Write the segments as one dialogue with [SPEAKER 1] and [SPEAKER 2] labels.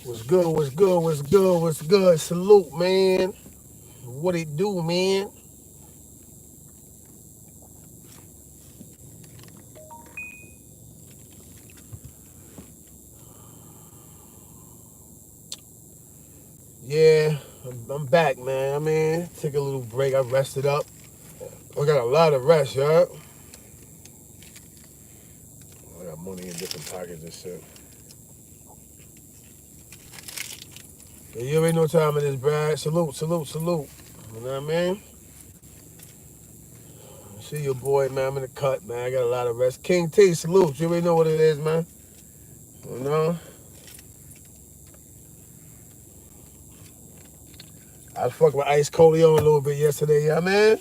[SPEAKER 1] What's good, what's good, what's good, what's good? Salute, man. What it do, man? Yeah, I'm back, man. I mean, took a little break. I rested up. I got a lot of rest, yeah. I got money in different pockets and shit. Yeah, you already know what time it is, Brad. Salute, salute, salute. You know what I mean? See your boy, man. I'm in the cut, man. I got a lot of rest. King T, salute. You already know what it is, man. You know? I fucked with Ice Coleon a little bit yesterday, yeah, man.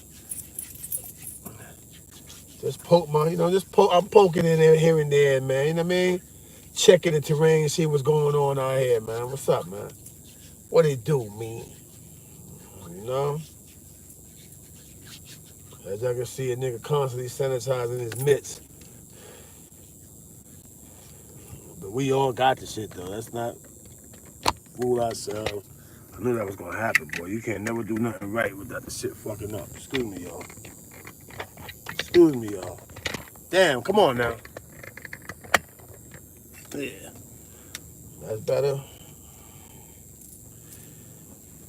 [SPEAKER 1] Just poke my, just poke. I'm poking in there here and there, man. You know what I mean? Checking the terrain, see what's going on out here, man. What's up, man? What it do, man? You know? As y'all can see, a nigga constantly sanitizing his mitts. But we all got the shit, though. Let's not fool ourselves. I knew that was gonna happen, boy. You can't never do nothing right without the shit fucking up. Excuse me, y'all. Excuse me, y'all. Damn, come on now. Yeah. That's better.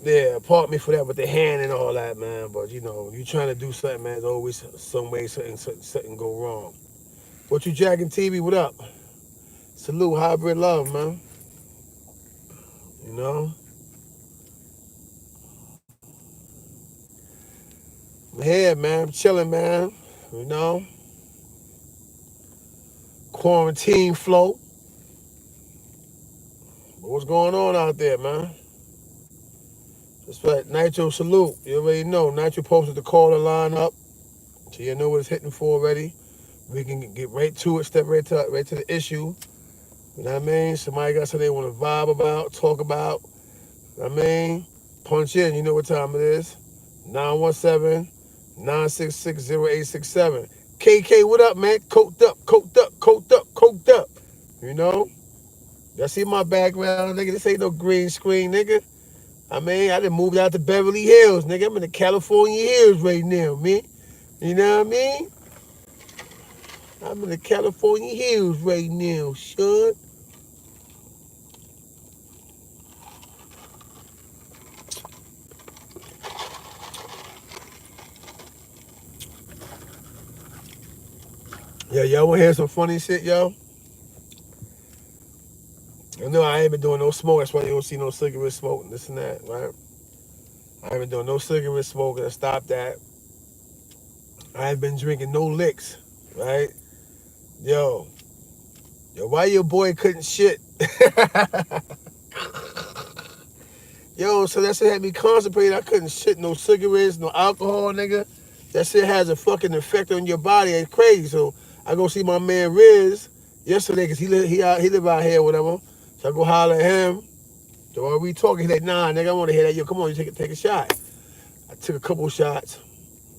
[SPEAKER 1] Yeah, pardon me for that with the hand and all that, man. But you trying to do something, man. There's always some way something go wrong. What you jacking, TV? What up? Salute, hybrid love, man. You know, I'm here, man. I'm chilling, man. You know, quarantine flow. But what's going on out there, man? That's right, Nitro. Salute. You already know. Nitro posted the caller line up, so you know what it's hitting for already. We can get right to it. Step right to the issue. You know what I mean? Somebody got something they want to vibe about, talk about. You know what I mean? Punch in. You know what time it is. 917-966-0867. KK, what up, man? Coked up, coked up, coked up, coked up. You know? Y'all see my background, nigga? This ain't no green screen, nigga. I mean, I done moved out to Beverly Hills, nigga. I'm in the California Hills right now, man. You know what I mean? I'm in the California Hills right now, son. Yeah, y'all wanna hear some funny shit, yo? I know I ain't been doing no smoke. That's why you don't see no cigarette smoke and this and that, right? I ain't been doing no cigarette smoking. I stopped that. I ain't been drinking no licks, right? Yo, why your boy couldn't shit? Yo, so that shit had me constipated. I couldn't shit no cigarettes, no alcohol, nigga. That shit has a fucking effect on your body. It's crazy. So I go see my man Riz yesterday because he live out here or whatever. So I go holler at him. So while we talking, he's like, nah, nigga, I want to hear that. Yo, come on, you take a shot. I took a couple shots.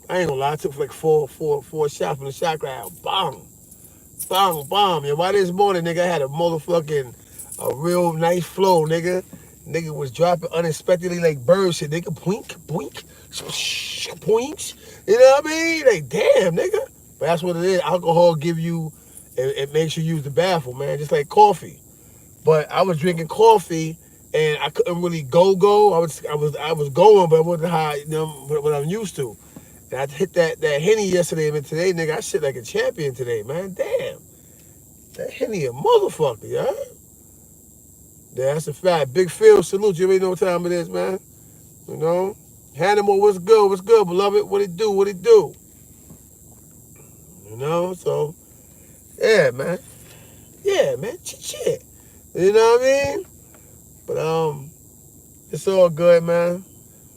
[SPEAKER 1] I ain't gonna lie, I took like four shots from the shot glass. Bang, bang, bang. Yo, why this morning, nigga, I had a real nice flow, nigga. Nigga was dropping unexpectedly like bird shit. Nigga, boink, boink, points. You know what I mean? Like, damn, nigga. But that's what it is. Alcohol give you, it makes you use the bathroom, man, just like coffee. But I was drinking coffee and I couldn't really go. I was going, but it wasn't how what I'm used to. And I hit that Henny yesterday, but today, nigga, I shit like a champion today, man. Damn. That Henny a motherfucker, yeah? Yeah, that's a fact. Big Phil, salute. You already know what time it is, man. You know? Hannibal, what's good? What's good, beloved? What it do? What it do? You know? So, yeah, man. Yeah, man. Shit. You know what I mean? But, it's all good, man.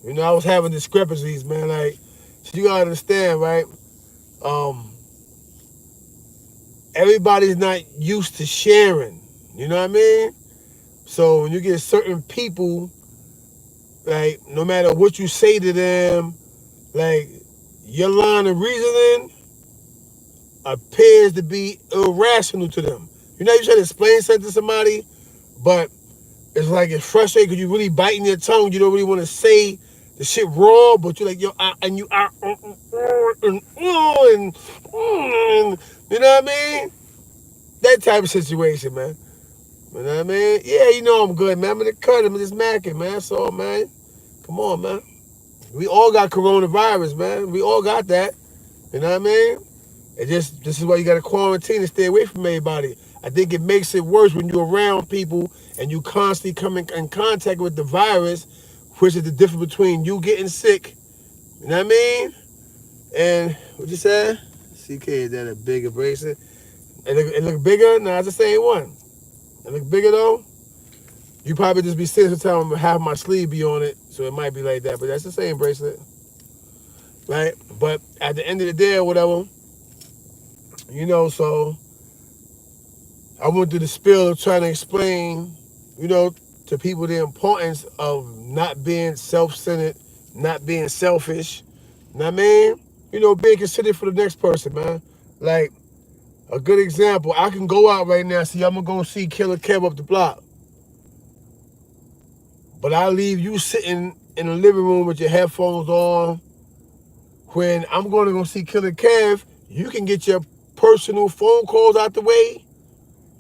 [SPEAKER 1] You know, I was having discrepancies, man. Like, so you gotta understand, right? Um, Everybody's not used to sharing. You know what I mean? So when you get certain people, like, no matter what you say to them, like, your line of reasoning appears to be irrational to them. You know, you try to explain something to somebody, but It's like it's frustrating because you really biting your tongue. You don't really want to say the shit raw, but you're like, yo, and you are, and you know what I mean? That type of situation, man. You know what I mean? Yeah, you know I'm good, man. I'm in the cut. I'm just macking, man. That's all, man. Come on, man. We all got coronavirus, man. We all got that. You know what I mean? This is why you got to quarantine and stay away from everybody. I think it makes it worse when you're around people and you constantly come in contact with the virus, which is the difference between you getting sick, you know what I mean? And what you said? CK, is that a bigger bracelet? It look bigger? Nah, it's the same one. It look bigger though? You probably just be sitting sometimes and have my sleeve be on it, so it might be like that, but that's the same bracelet, right? But at the end of the day or whatever, you know, so I went through the spiel of trying to explain, you know, to people the importance of not being self-centered, not being selfish. You know what I mean? You know, being considerate for the next person, man. Like, a good example, I can go out right now and say, I'm going to go see Killer Kev up the block. But I leave you sitting in the living room with your headphones on. When I'm going to go see Killer Kev, you can get your personal phone calls out the way.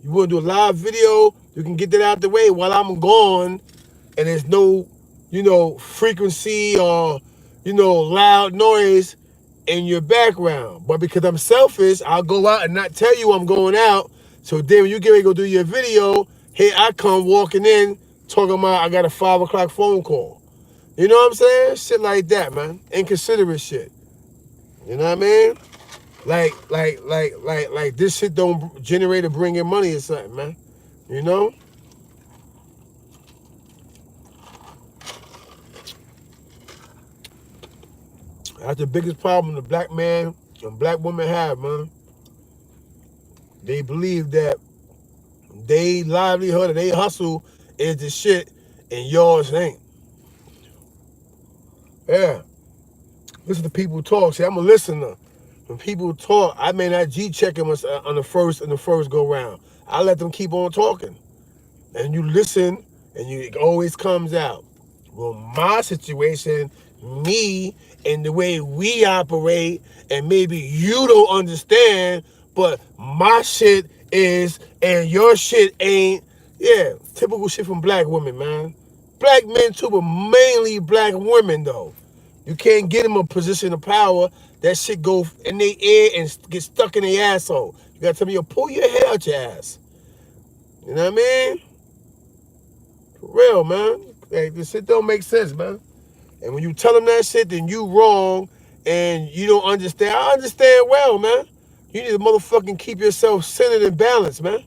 [SPEAKER 1] You want to do a live video, you can get that out the way while I'm gone, and there's no, you know, frequency or, you know, loud noise in your background. But because I'm selfish, I'll go out and not tell you I'm going out. So then when you get ready to go do your video, here I come walking in, talking about I got a 5 o'clock phone call. You know what I'm saying? Shit like that, man. Inconsiderate shit. You know what I mean? Like this shit don't generate or bring in money or something, man. You know? That's the biggest problem the black man and black women have, man. They believe that they livelihood and they hustle is the shit and yours ain't. Yeah. Listen to people talk. See, I'm a listener. When people talk, I may not G-check them on the first go round. I let them keep on talking. And you listen, and it always comes out. Well, my situation, me, and the way we operate, and maybe you don't understand, but my shit is, and your shit ain't. Yeah, typical shit from black women, man. Black men too, but mainly black women, though. You can't get them a position of power. That shit go in their ear and get stuck in their asshole. You gotta tell me, yo, pull your hair out your ass. You know what I mean? For real, man. Like, this shit don't make sense, man. And when you tell them that shit, then you wrong and you don't understand. I understand well, man. You need to motherfucking keep yourself centered and balanced, man.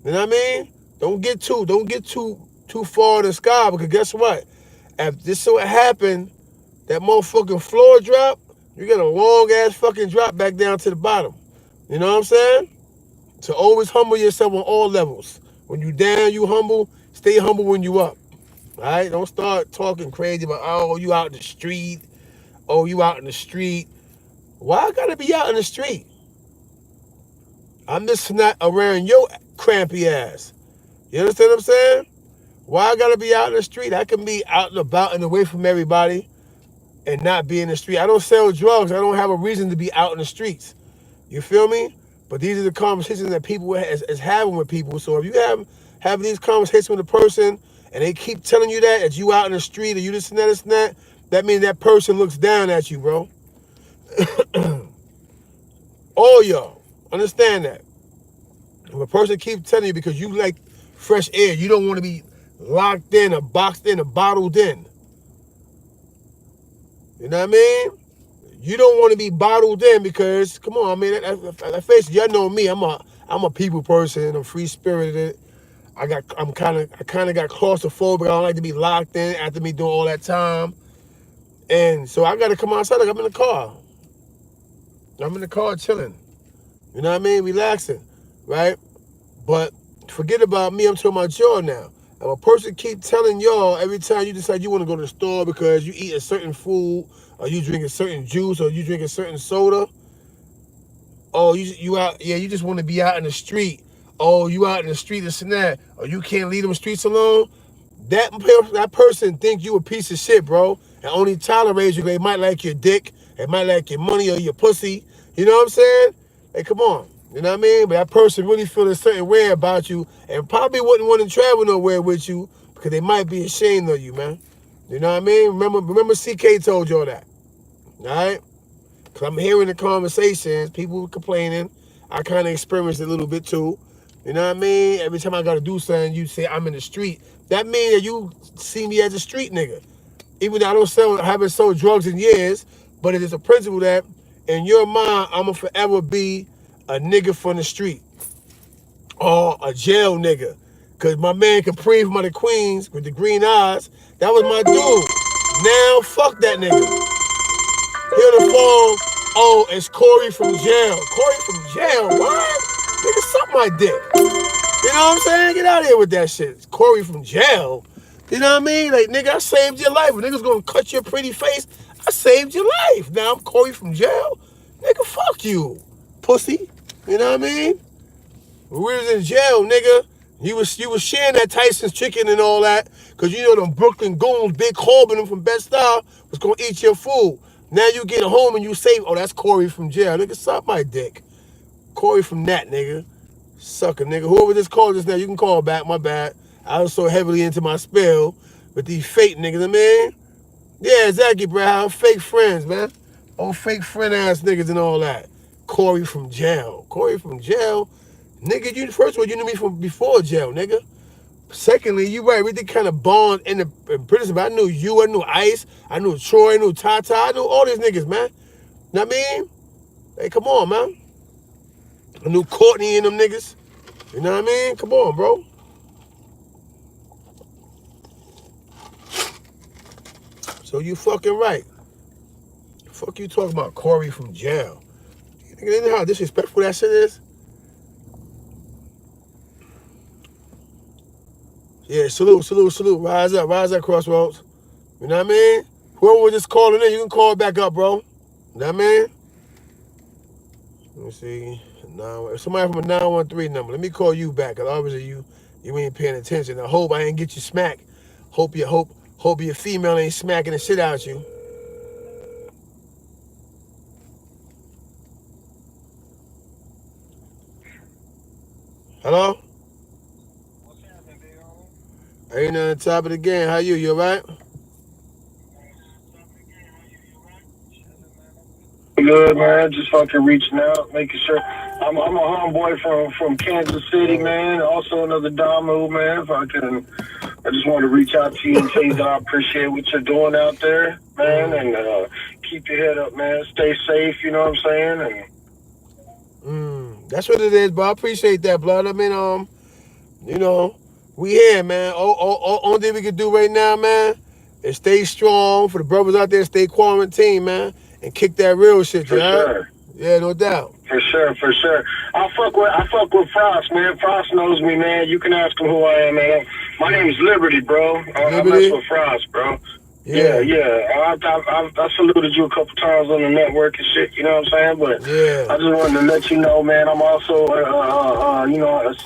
[SPEAKER 1] You know what I mean? Don't get too far in the sky, because guess what? If this so happened, that motherfucking floor drop, you get a long ass fucking drop back down to the bottom. You know what I'm saying? So always humble yourself on all levels. When you down, you humble. Stay humble when you up. All right? Don't start talking crazy about, oh, you out in the street. Oh, you out in the street. Why I gotta be out in the street? I'm just not around your crampy ass. You understand what I'm saying? Why I gotta be out in the street? I can be out and about and away from everybody and not be in the street. I don't sell drugs. I don't have a reason to be out in the streets. You feel me? But these are the conversations that people is having with people. So if you have these conversations with a person and they keep telling you that you out in the street or you this and that, that means that person looks down at you, bro. All y'all. Understand that. If a person keeps telling you because you like fresh air, you don't want to be locked in or boxed in or bottled in. You know what I mean? You don't want to be bottled in because, come on, I mean, let's face it, y'all know me. I'm a people person. I'm free spirited. I kind of got claustrophobic. I don't like to be locked in after me doing all that time. And so I got to come outside like I'm in the car. I'm in the car chilling. You know what I mean? Relaxing, right? But forget about me. I'm talking about y'all now. If a person keep telling y'all every time you decide you want to go to the store because you eat a certain food or you drink a certain juice or you drink a certain soda, oh, you out, yeah, you just want to be out in the street. Oh, you out in the street, this and that. Or you can't leave them streets alone. that person think you a piece of shit, bro, and only tolerates you. They might like your dick, they might like your money or your pussy. You know what I'm saying? Hey, come on. You know what I mean? But that person really feel a certain way about you and probably wouldn't want to travel nowhere with you because they might be ashamed of you, man. You know what I mean? Remember CK told y'all that. All right? Because I'm hearing the conversations, people complaining. I kind of experienced it a little bit too. You know what I mean? Every time I got to do something, you say I'm in the street. That means that you see me as a street nigga. Even though I haven't sold drugs in years, but it is a principle that in your mind, I'm going to forever be a nigga from the street or a jail nigga. Because my man Capri from the Queens with the green eyes, that was my dude. Now, fuck that nigga. He on the phone. Oh, it's Corey from jail. Corey from jail? What? Nigga, suck my dick. You know what I'm saying? Get out of here with that shit. It's Corey from jail. You know what I mean? Like, nigga, I saved your life. If niggas gonna cut your pretty face, I saved your life. Now I'm Corey from jail. Nigga, fuck you, pussy. You know what I mean? When we was in jail, nigga, you was sharing that Tyson's chicken and all that, cause you know them Brooklyn goons, Big Corbin from Bed-Stuy, was gonna eat your food. Now you get home and you say, oh, that's Corey from jail. Nigga, suck my dick. Corey from that, nigga. Sucker, nigga. Whoever just called just now, you can call back. My bad. I was so heavily into my spell with these fake niggas, I mean. Yeah, exactly, bro. Fake friends, man. Oh, fake friend ass niggas and all that. Corey from jail. Corey from jail? Nigga, you first of all, you knew me from before jail, nigga. Secondly, you right, we did kind of bond in prison, but I knew you, I knew Ice, I knew Troy, I knew Tata, I knew all these niggas, man. Know what I mean? Hey, come on, man. I knew Courtney and them niggas. You know what I mean? Come on, bro. So you fucking right. Fuck you talking about Corey from jail. You know how disrespectful that shit is? Yeah, salute. Rise up, Crossroads. You know what I mean? Whoever was just calling in, you can call it back up, bro. You know what I mean? Let me see. Somebody from a 913 number. Let me call you back, because obviously you ain't paying attention. I hope I ain't get you smacked. Hope your female ain't smacking the shit out you. Hello?
[SPEAKER 2] What's happening, big homie?
[SPEAKER 1] Ain't nothing top of the game. How you? You alright?
[SPEAKER 2] Good, man. Just fucking reaching out, making sure. I'm a homeboy from Kansas City, man. Also another Damu, man. I just want to reach out to you and tell you that I appreciate what you're doing out there, man, and keep your head up, man. Stay safe, you know what I'm saying?
[SPEAKER 1] And that's what it is, bro. I appreciate that, blood. I mean, you know, we here, man. Only thing we can do right now, man, is stay strong. For the brothers out there, stay quarantined, man, and kick that real shit,
[SPEAKER 2] For sure.
[SPEAKER 1] Yeah, no doubt.
[SPEAKER 2] For sure. I fuck with Frost, man. Frost knows me, man. You can ask him who I am, man. My name is Liberty, bro. I mess with Frost, bro. Yeah. I saluted you a couple times on the network and shit, you know what I'm saying? But
[SPEAKER 1] yeah.
[SPEAKER 2] I just wanted to let you know, man, I'm also,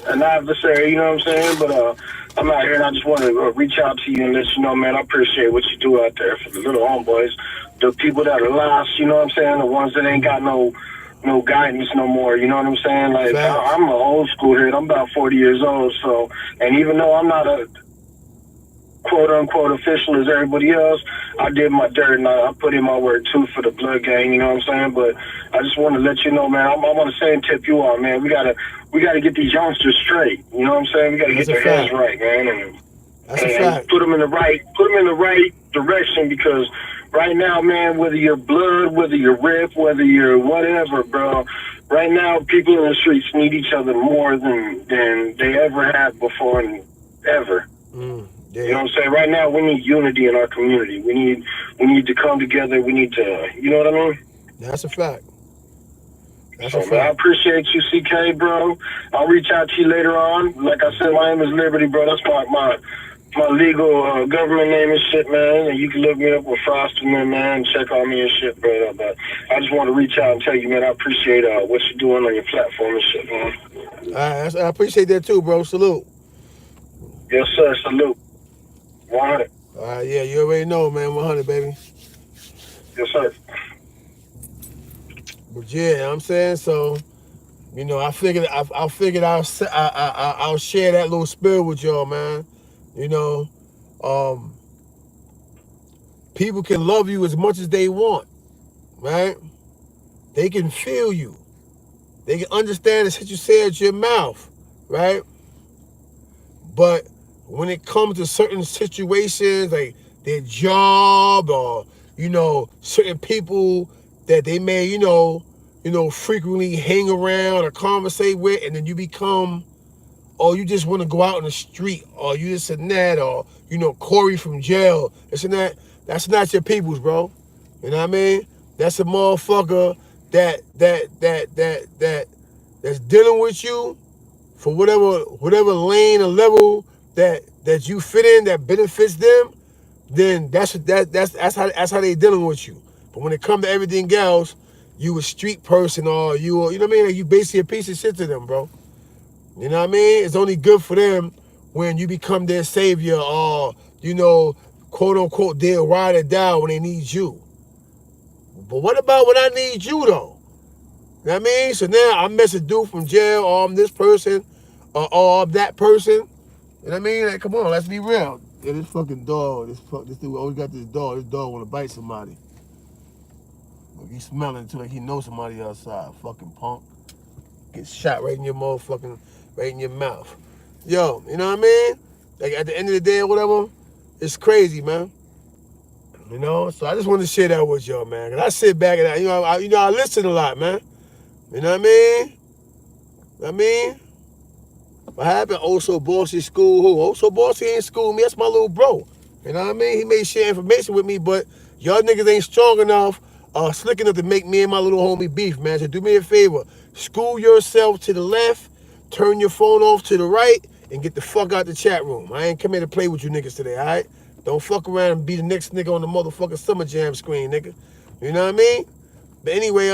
[SPEAKER 2] an adversary, you know what I'm saying? But I'm out here and I just want to reach out to you and let you know, man, I appreciate what you do out there for the little homeboys, the people that are lost, you know what I'm saying? The ones that ain't got no guidance no more, you know what I'm saying? Like, I'm an old school head. I'm about 40 years old, so, and even though I'm not a quote-unquote official as everybody else, I did my dirt, and I put in my word, too, for the blood gang, you know what I'm saying? But I just want to let you know, man, I'm on the same tip you are, man. We gotta get these youngsters straight, you know what I'm saying? We got to get their heads right, man, and put them in the right direction, because right now, man, whether you're blood, whether you're rip, whether you're whatever, bro, right now, people in the streets need each other more than they ever have before and ever.
[SPEAKER 1] Yeah.
[SPEAKER 2] You know what I'm saying? Right now, we need unity in our community. We need to come together. We need to, you know what I mean?
[SPEAKER 1] That's a fact.
[SPEAKER 2] Man, I appreciate you, CK, bro. I'll reach out to you later on. Like I said, my name is Liberty, bro. That's my legal government name and shit, man. And you can look me up with Frost and them, man, and check on me and shit, bro. But I just want to reach out and tell you, man, I appreciate what you're doing on your platform and shit, man.
[SPEAKER 1] I appreciate that too, bro. Salute.
[SPEAKER 2] Yes, sir. Salute. 100.
[SPEAKER 1] Yeah, you already know, man. 100, baby.
[SPEAKER 2] Yes, sir.
[SPEAKER 1] But yeah, I'm saying so. I figured I'll share that little spirit with y'all, man. You know, um, people can love you as much as they want, right? They can feel you. They can understand the shit you say at your mouth, right? But when it comes to certain situations, like their job or certain people that they may frequently hang around or conversate with, and then you become, or you just want to go out in the street, or you this and that, or Corey from jail, this and that. That's not your peoples, bro. You know what I mean? That's a motherfucker that's dealing with you for whatever lane or level that you fit in that benefits them. Then that's how they dealing with you. But when it comes to everything else, you a street person, or you know what I mean? Like, you basically a piece of shit to them, bro. You know what I mean? It's only good for them when you become their savior, or quote unquote their ride or die when they need you. But what about when I need you, though? You know what I mean? So now I mess a dude from jail, or I'm this person, or I'm that person. You know what I mean? Like, come on, let's be real. Yeah, this fucking dog, this dude always got this dog. This dog want to bite somebody. Like, he's smelling too, like he knows somebody outside. Fucking punk. Get shot right in your motherfucking, right in your mouth. Yo, you know what I mean? Like, at the end of the day or whatever, it's crazy, man. So I just wanted to share that with y'all, man. Cause I sit back and I listen a lot, man. You know what I mean? I mean, what happened? Also, Bossy school who? Also, Bossy ain't school me. That's my little bro. You know what I mean? He may share information with me, but y'all niggas ain't strong enough, slick enough to make me and my little homie beef, man. So do me a favor. School yourself to the left, turn your phone off to the right, and get the fuck out the chat room. I ain't come here to play with you niggas today, all right? Don't fuck around and be the next nigga on the motherfucking Summer Jam screen, nigga. You know what I mean? But anyway,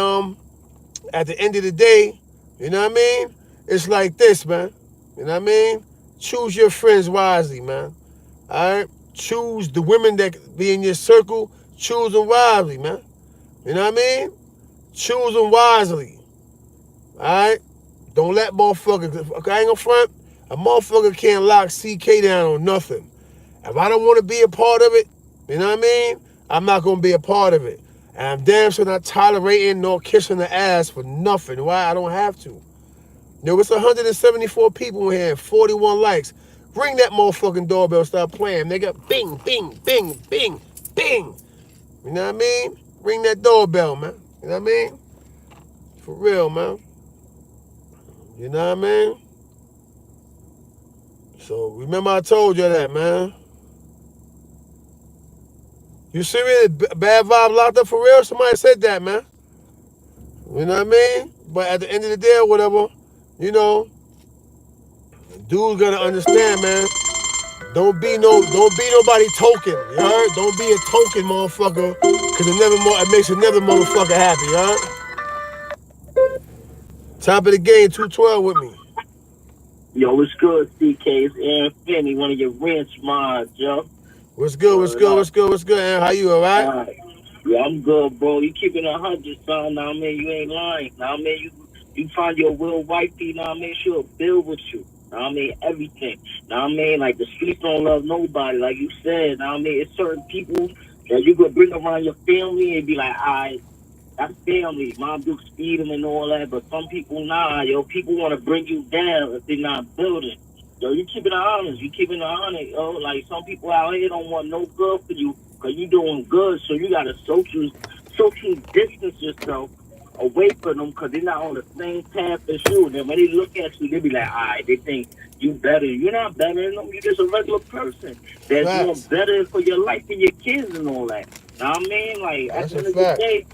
[SPEAKER 1] at the end of the day, you know what I mean? It's like this, man. You know what I mean? Choose your friends wisely, man. All right? Choose the women that be in your circle. Choose them wisely, man. You know what I mean? Choose them wisely. All right? Don't let motherfuckers, I ain't gonna front, a motherfucker can't lock CK down on nothing. If I don't want to be a part of it, you know what I mean? I'm not gonna be a part of it. And I'm damn sure not tolerating nor kissing the ass for nothing. Why? I don't have to. It's 174 people in here and 41 likes. Ring that motherfucking doorbell, stop playing, nigga. Bing, bing, bing, bing, bing. You know what I mean? Ring that doorbell, man. You know what I mean? For real, man. You know what I mean? So remember I told you that, man. You serious? Bad vibe locked up for real? Somebody said that, man. You know what I mean? But at the end of the day or whatever, you know, dude's gonna understand, man. Don't be nobody token, you heard? Don't be a token motherfucker, cause it makes another motherfucker happy, you heard? Top of the game, 212 with me.
[SPEAKER 3] Yo, what's good, CK? It's Aaron Finney, one of your ranch mods, yo.
[SPEAKER 1] What's good, what's
[SPEAKER 3] Word
[SPEAKER 1] good,
[SPEAKER 3] up.
[SPEAKER 1] what's good, what's good, Aaron? How you, alright?
[SPEAKER 3] Alright. Yeah, I'm good, bro. You keeping 100, son. Now, I mean, you ain't lying. Now, I mean, you find your real wifey. Now, I mean, she'll build with you. Now, I mean, everything. Now, I mean, like, the streets don't love nobody, like you said. Now, I mean, it's certain people that you could bring around your family and be like, all right, that's family. Mom do speed them and all that, but some people nah, yo. People want to bring you down if they're not building. Yo, you keeping it honest. You keeping it honest, yo. Like some people out here don't want no good for you because you doing good, so you gotta social distance yourself away from them because they're not on the same path as you. Then when they look at you, they be like, all right, they think you better. You're not better than them. You're just a regular person that's doing
[SPEAKER 1] Facts.
[SPEAKER 3] better for your life and your kids and all that. Now I mean, like at
[SPEAKER 1] That's
[SPEAKER 3] the
[SPEAKER 1] a
[SPEAKER 3] end of the
[SPEAKER 1] fact.
[SPEAKER 3] day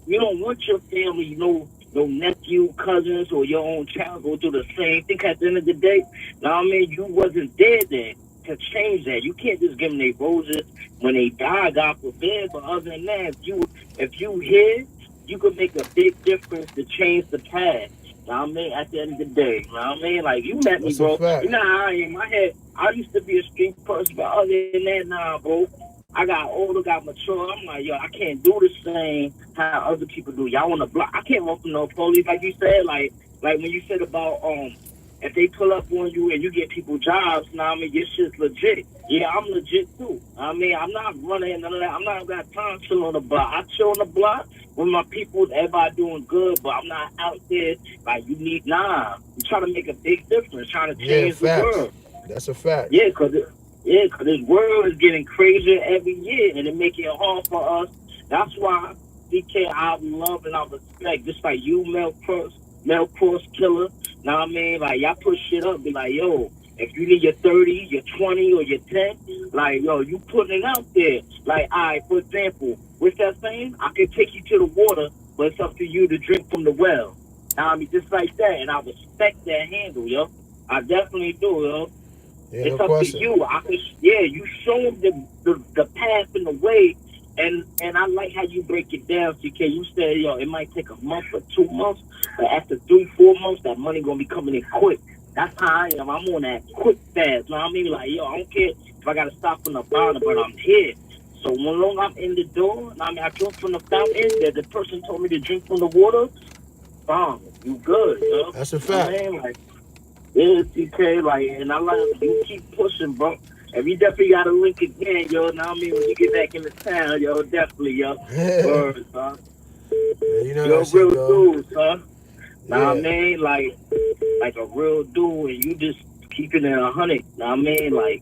[SPEAKER 3] you don't want your family, no nephew, cousins, or your own child go through the same thing. At the end of the day, now I mean, you wasn't there then to change that. You can't just give them their roses when they die, God forbid. But other than that, if you here, you could make a big difference to change the past. Know what I mean? At the end of the day, you know what I mean? Like, you met me,
[SPEAKER 1] That's a
[SPEAKER 3] bro. You
[SPEAKER 1] fact.
[SPEAKER 3] know how I am. My head, I used to be a street person, but other than that, nah, bro. I got older, got mature. I'm like, yo, I can't do the same how other people do. Y'all on the block. I can't run from no police, like you said. Like when you said about if they pull up on you and you get people jobs, now I mean your shit's legit. Yeah, I'm legit too. I mean, I'm not running none of that. I'm not got time to chill on the block. I chill on the block with my people. Everybody doing good, but I'm not out there like you need. Nah, I'm trying to make a big difference, trying to
[SPEAKER 1] Yeah,
[SPEAKER 3] change the
[SPEAKER 1] facts.
[SPEAKER 3] world.
[SPEAKER 1] That's a fact.
[SPEAKER 3] Yeah, cause this world is getting crazier every year, and it making it hard for us. That's why DK, I love and I respect, just like you, Mel Cross Killer. Now I mean, like y'all push shit up, be like, yo, if you need your 30, your 20, or your 10, like yo, you putting it out there. Like, for example, with that saying, I can take you to the water, but it's up to you to drink from the well. Now I mean, just like that, and I respect that handle, yo. I definitely do, yo.
[SPEAKER 1] Yeah, no
[SPEAKER 3] It's up to
[SPEAKER 1] question.
[SPEAKER 3] you. Yeah, you show them the path and the way, and I like how you break it down, CK. You said, yo, it might take a month or 2 months, but after 3, 4 months, that money gonna be coming in quick. That's how I am. I'm on that quick fast. Know what I mean? Like, yo, I don't care if I gotta stop from the bottom, but I'm here. So when long I'm in the door, I mean, I drink from the fountain. That the person told me to drink from the water. You good, yo.
[SPEAKER 1] That's a
[SPEAKER 3] I
[SPEAKER 1] fact.
[SPEAKER 3] mean, like. Yeah, TK, like, and I like you keep pushing, bro. And we definitely got to link again, yo. Now I mean, when you get back in the town, yo, definitely, yo.
[SPEAKER 1] Yeah,
[SPEAKER 3] Word, son.
[SPEAKER 1] you know
[SPEAKER 3] You're
[SPEAKER 1] that
[SPEAKER 3] a
[SPEAKER 1] shit,
[SPEAKER 3] real
[SPEAKER 1] go.
[SPEAKER 3] dude, son. Now I
[SPEAKER 1] Yeah.
[SPEAKER 3] mean, like a real dude, and you just keeping it 100. Now I mean, like,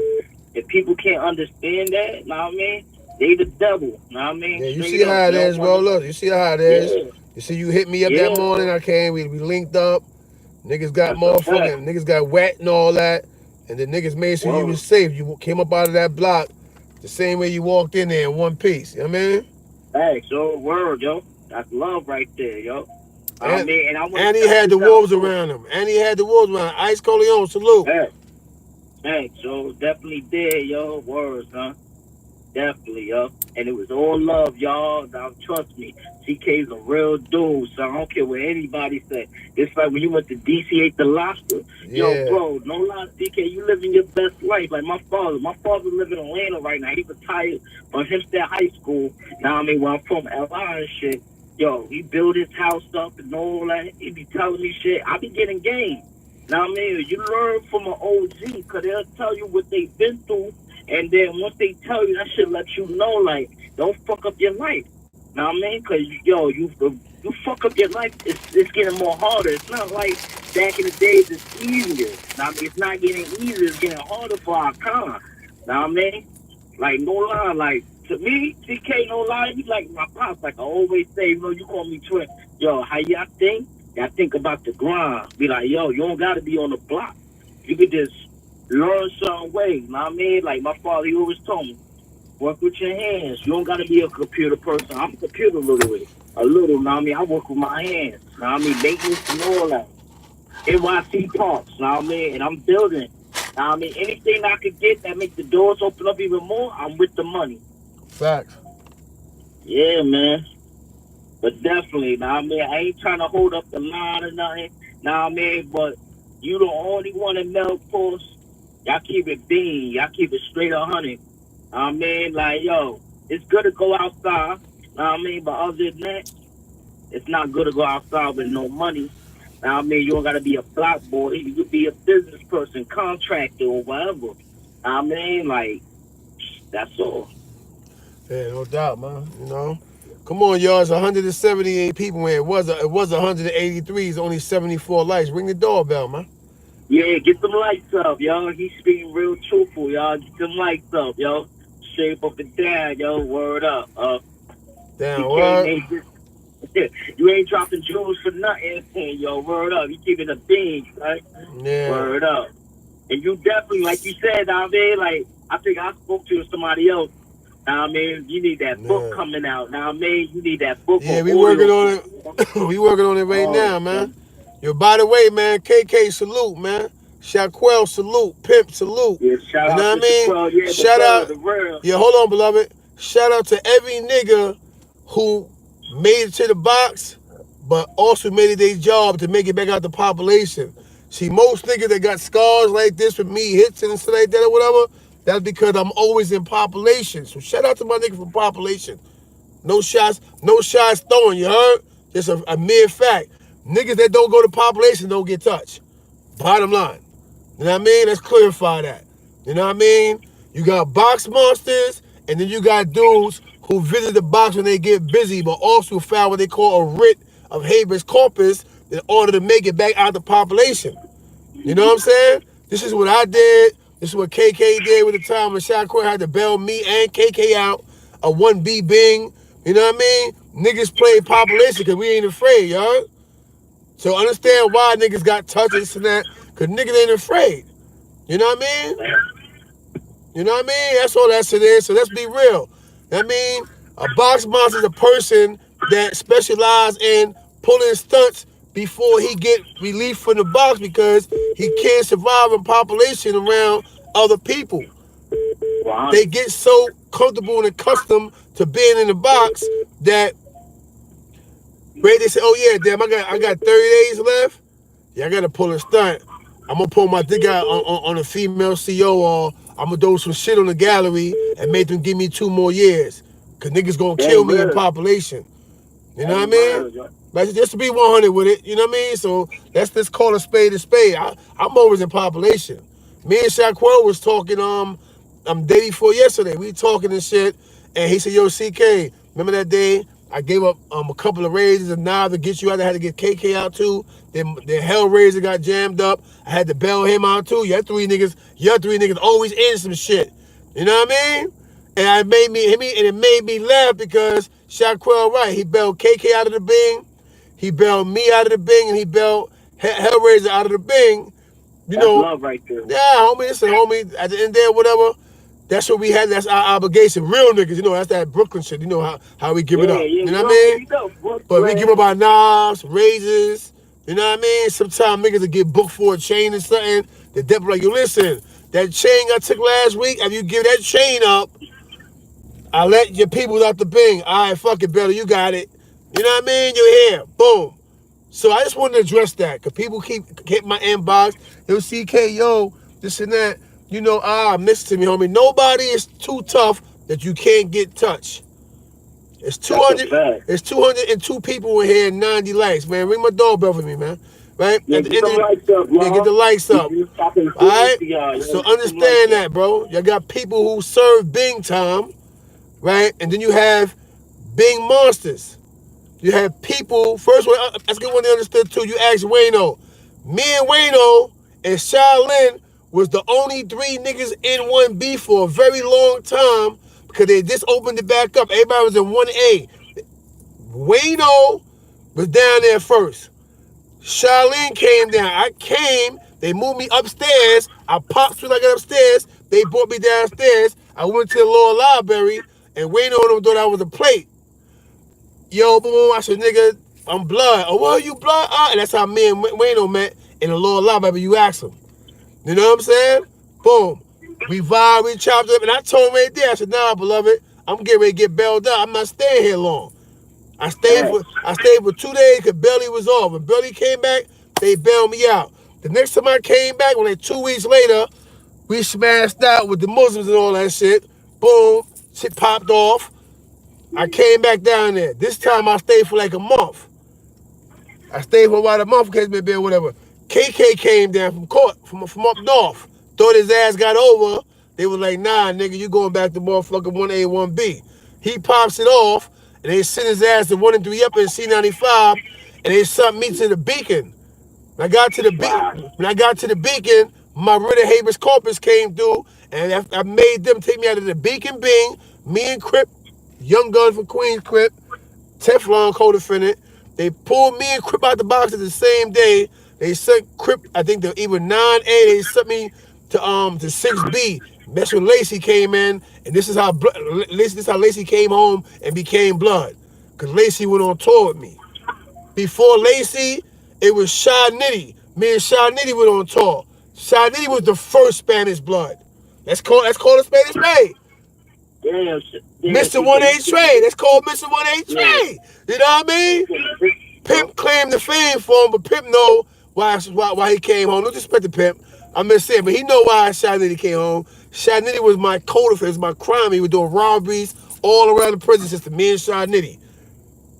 [SPEAKER 3] if people can't understand that, now I mean, they the devil. Now I mean,
[SPEAKER 1] Yeah, you see
[SPEAKER 3] straight up,
[SPEAKER 1] how it
[SPEAKER 3] they don't
[SPEAKER 1] is,
[SPEAKER 3] want
[SPEAKER 1] bro.
[SPEAKER 3] to.
[SPEAKER 1] Look, you see how it is.
[SPEAKER 3] Yeah,
[SPEAKER 1] You see, you hit me up that
[SPEAKER 3] yeah,
[SPEAKER 1] morning.
[SPEAKER 3] so
[SPEAKER 1] I came. We linked up. Niggas got
[SPEAKER 3] that's a fact.
[SPEAKER 1] motherfucking. Niggas got wet and all that. And the niggas made sure you
[SPEAKER 3] Word,
[SPEAKER 1] was safe. You came up out of that block the same way you walked in there in one piece. You know what I mean?
[SPEAKER 3] facts, yo, word, yo. That's love right there, yo. I
[SPEAKER 1] And
[SPEAKER 3] mean, and I want to
[SPEAKER 1] and he
[SPEAKER 3] shout
[SPEAKER 1] had
[SPEAKER 3] this
[SPEAKER 1] the
[SPEAKER 3] out
[SPEAKER 1] wolves
[SPEAKER 3] too.
[SPEAKER 1] around him. And he had the wolves around him. Ice Coleon, salute.
[SPEAKER 3] Hey, thanks, yo. Definitely did, yo. Words, huh? Definitely, yo. And it was all love, y'all. Now, trust me, CK's a real dude, so I don't care what anybody say. It's like when you went to DC8 the lobster. Yo,
[SPEAKER 1] Yeah.
[SPEAKER 3] bro, no lie, CK, you living your best life. Like my father. My father living in Atlanta right now. He retired from Hempstead High School. Now, I mean, where I'm from, LI and shit. Yo, he built his house up and all that. He be telling me shit. I be getting game. Now, I mean, you learn from an OG, because they'll tell you what they've been through, and then once they tell you, that should let you know, like, don't fuck up your life. Know what I mean? Because, yo, you fuck up your life, it's getting more harder. It's not like back in the days it's easier. Now, I mean, it's not getting easier. It's getting harder for our kind. Know what I mean? Like, no lie. Like, to me, CK, no lie, you like my pops. Like I always say, you call me twin. Yo, how y'all think? Y'all think about the grind. Be like, yo, you don't got to be on the block. You could just learn some way. Know what I mean? Like my father, he always told me, work with your hands. You don't got to be a computer person. I'm a computer literate. A little, know what I mean? I work with my hands. Know what I mean? Maintenance and all that. NYC parts, know what I mean? And I'm building. Know what I mean? Anything I could get that make the doors open up even more, I'm with the money.
[SPEAKER 1] Facts.
[SPEAKER 3] Yeah, man. But definitely, know what I mean? I ain't trying to hold up the line or nothing. Know what I mean? But you the only one in Melforce. Y'all keep it bean. Y'all keep it straight 100. I mean, like, yo, it's good to go outside. Know what I mean? But other than that, it's not good to go outside with no money. Now, I mean, you don't got to be a block boy. You could be a business person, contractor, or whatever. I mean, like, that's all.
[SPEAKER 1] Yeah, no doubt, man. You know. Come on, y'all. It's 178 people in. It was 183. It's only 74 likes. Ring the doorbell, man.
[SPEAKER 3] Yeah, get some lights up, yo. He's speaking real truthful, y'all. Get some lights up, yo. Shape up and down, yo. Word up.
[SPEAKER 1] Damn,
[SPEAKER 3] DK
[SPEAKER 1] what?
[SPEAKER 3] ain't just, you ain't dropping jewels for nothing, yo. Word up. You keeping the beans, right?
[SPEAKER 1] Yeah.
[SPEAKER 3] Word up. And you definitely, like you said, I mean, like, I think I spoke to somebody else. Now, I mean, you need that book
[SPEAKER 1] Yeah.
[SPEAKER 3] coming out. Now, I mean, you need that book
[SPEAKER 1] Yeah,
[SPEAKER 3] or
[SPEAKER 1] we working
[SPEAKER 3] audio
[SPEAKER 1] on
[SPEAKER 3] book.
[SPEAKER 1] it. We working on it right
[SPEAKER 3] Oh,
[SPEAKER 1] now, man.
[SPEAKER 3] man.
[SPEAKER 1] Yo, by the way, man, KK salute, man. Shaquel salute. Pimp salute.
[SPEAKER 3] Yeah, shout
[SPEAKER 1] You know
[SPEAKER 3] out
[SPEAKER 1] what
[SPEAKER 3] to
[SPEAKER 1] I mean?
[SPEAKER 3] Shaquille. Yeah, the
[SPEAKER 1] Shout
[SPEAKER 3] real,
[SPEAKER 1] out.
[SPEAKER 3] the real.
[SPEAKER 1] Yeah, hold on, beloved. Shout out to every nigga who made it to the box but also made it their job to make it back out the population. See, most niggas that got scars like this with me, hits and stuff like that or whatever, that's because I'm always in population. So shout out to my nigga from population. No shots thrown, you heard? Just a mere fact. Niggas that don't go to population don't get touched. Bottom line. You know what I mean? Let's clarify that. You know what I mean? You got box monsters, and then you got dudes who visit the box when they get busy, but also file what they call a writ of habeas corpus in order to make it back out the population. You know what I'm saying? This is what I did. This is what KK did with the time when Shakur had to bail me and KK out a 1B Bing. You know what I mean? Niggas play population because we ain't afraid, y'all. So understand why niggas got touched and this and that, because niggas ain't afraid. You know what I mean? You know what I mean? That's all that shit is. So let's be real. I mean, a box monster is a person that specializes in pulling stunts before he get relief from the box because he can't survive in population around other people.
[SPEAKER 3] Wow.
[SPEAKER 1] They get so comfortable and accustomed to being in the box that they say, oh yeah, damn, I got 30 days left. Yeah, I gotta pull a stunt. I'm gonna pull my dick out on a female CO, or I'm gonna do some shit on the gallery and make them give me 2 more years. Cause niggas gonna kill me in population. You know what I mean? But just to be 100 with it, you know what I mean? So let's just call a spade a spade. I'm always in population. Me and Shaquille was talking day before yesterday. We talking and shit, and he said, yo, CK, remember that day I gave up a couple of raises and knives to get you out. I had to get KK out too. Then the Hellraiser got jammed up. I had to bail him out too. Your three niggas always in some shit. You know what I mean? And it made me laugh because Shaquille right. He bailed KK out of the Bing. He bailed me out of the Bing, and he bailed Hellraiser out of the Bing. You know,
[SPEAKER 3] love right there.
[SPEAKER 1] Yeah, homie. Listen, homie. At the end there, whatever. That's what we had. That's our obligation. Real niggas, you know, that's that Brooklyn shit. You know how we give it up. You know what I mean? But we give up our knives, razors. You know what I mean? Sometimes niggas will get booked for a chain or something. The devil like, yo, listen, that chain I took last week, if you give that chain up, I let your people out the Bing. All right, fuck it, Billy, you got it. You know what I mean? You're here. Boom. So I just wanted to address that because people keep hitting my inbox. Yo, CK, yo, this and that. You know, miss to me, homie. Nobody is too tough that you can't get touched. It's 200. It's 202 people in here and 90 likes, man. Ring my doorbell for me, man. Right?
[SPEAKER 3] Yeah, get the likes up, bro.
[SPEAKER 1] Yeah, get the likes up. All right? So understand that, bro. You got people who serve Bing time, right? And then you have Bing monsters. You have people, first one, that's good one they understood too. You asked Wayno. Me and Wayno and Shaolin was the only 3 niggas in 1B for a very long time because they just opened it back up. Everybody was in 1A. Wayno was down there first. Shaolin came down. I came. They moved me upstairs. I popped when I got upstairs. They brought me downstairs. I went to the lower library, and Wayno and them thought I was a plate. Yo, boom, I said, nigga, I'm blood. Oh, well, you blood? And that's how me and Wayno met in the lower library. You ask him. You know what I'm saying? Boom. We vibed, we chopped up, and I told him right there, I said, nah, beloved, I'm getting ready to get bailed out. I'm not staying here long. I stayed for 2 days because Belly was off. When Belly came back, they bailed me out. The next time I came back, 2 weeks later, we smashed out with the Muslims and all that shit. Boom, shit popped off. I came back down there. This time I stayed for like a month. I stayed for about a month because maybe whatever. KK came down from court, from up north. Thought his ass got over. They were like, nah, nigga, you going back to motherfucking 1A, 1B. He pops it off, and they sent his ass to 1 and 3 up in C95, and they sent me to the Beacon. When I got to the Beacon, my writ of habeas corpus came through, and I made them take me out of the Beacon Bing, me and Crip, young gun from Queens Crip, Teflon co-defendant. They pulled me and Crip out the box at the same day. They sent Crip, I think they even 9A, they sent me to 6B. That's when Lacey came in, and this is how Lacey came home and became blood. Because Lacey went on tour with me. Before Lacey, it was Shy Nitty. Me and Shy Nitty went on tour. Shy Nitty was the first Spanish blood. Let's call it Spanish Bay.
[SPEAKER 3] Yeah,
[SPEAKER 1] Mr. 1A Trade. That's called Mr. 1A Trade. You know what I mean? Pimp claimed the fame for him, but Pimp know why he came home. No disrespect to Pimp. I'm just saying, but he know why Shy Nitty came home. Shy Nitty was my codifier, my crime. He was doing robberies all around the prison system. Me and Shy Nitty.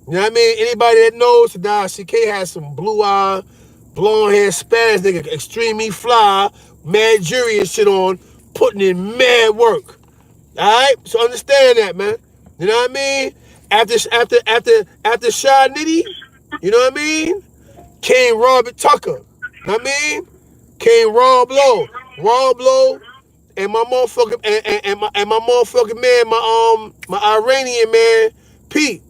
[SPEAKER 1] You know what I mean? Anybody that knows, nah, CK has some blue eye, blonde hair, Spanish nigga, extremely fly, mad jury and shit on, putting in mad work. Alright? So understand that, man. You know what I mean? After Shy Nitty, you know what I mean? Came Robert Tucker. You know what I mean? Came Rob Lowe. Rob Lowe and my motherfucking and my motherfucking man, my Iranian man, Pete.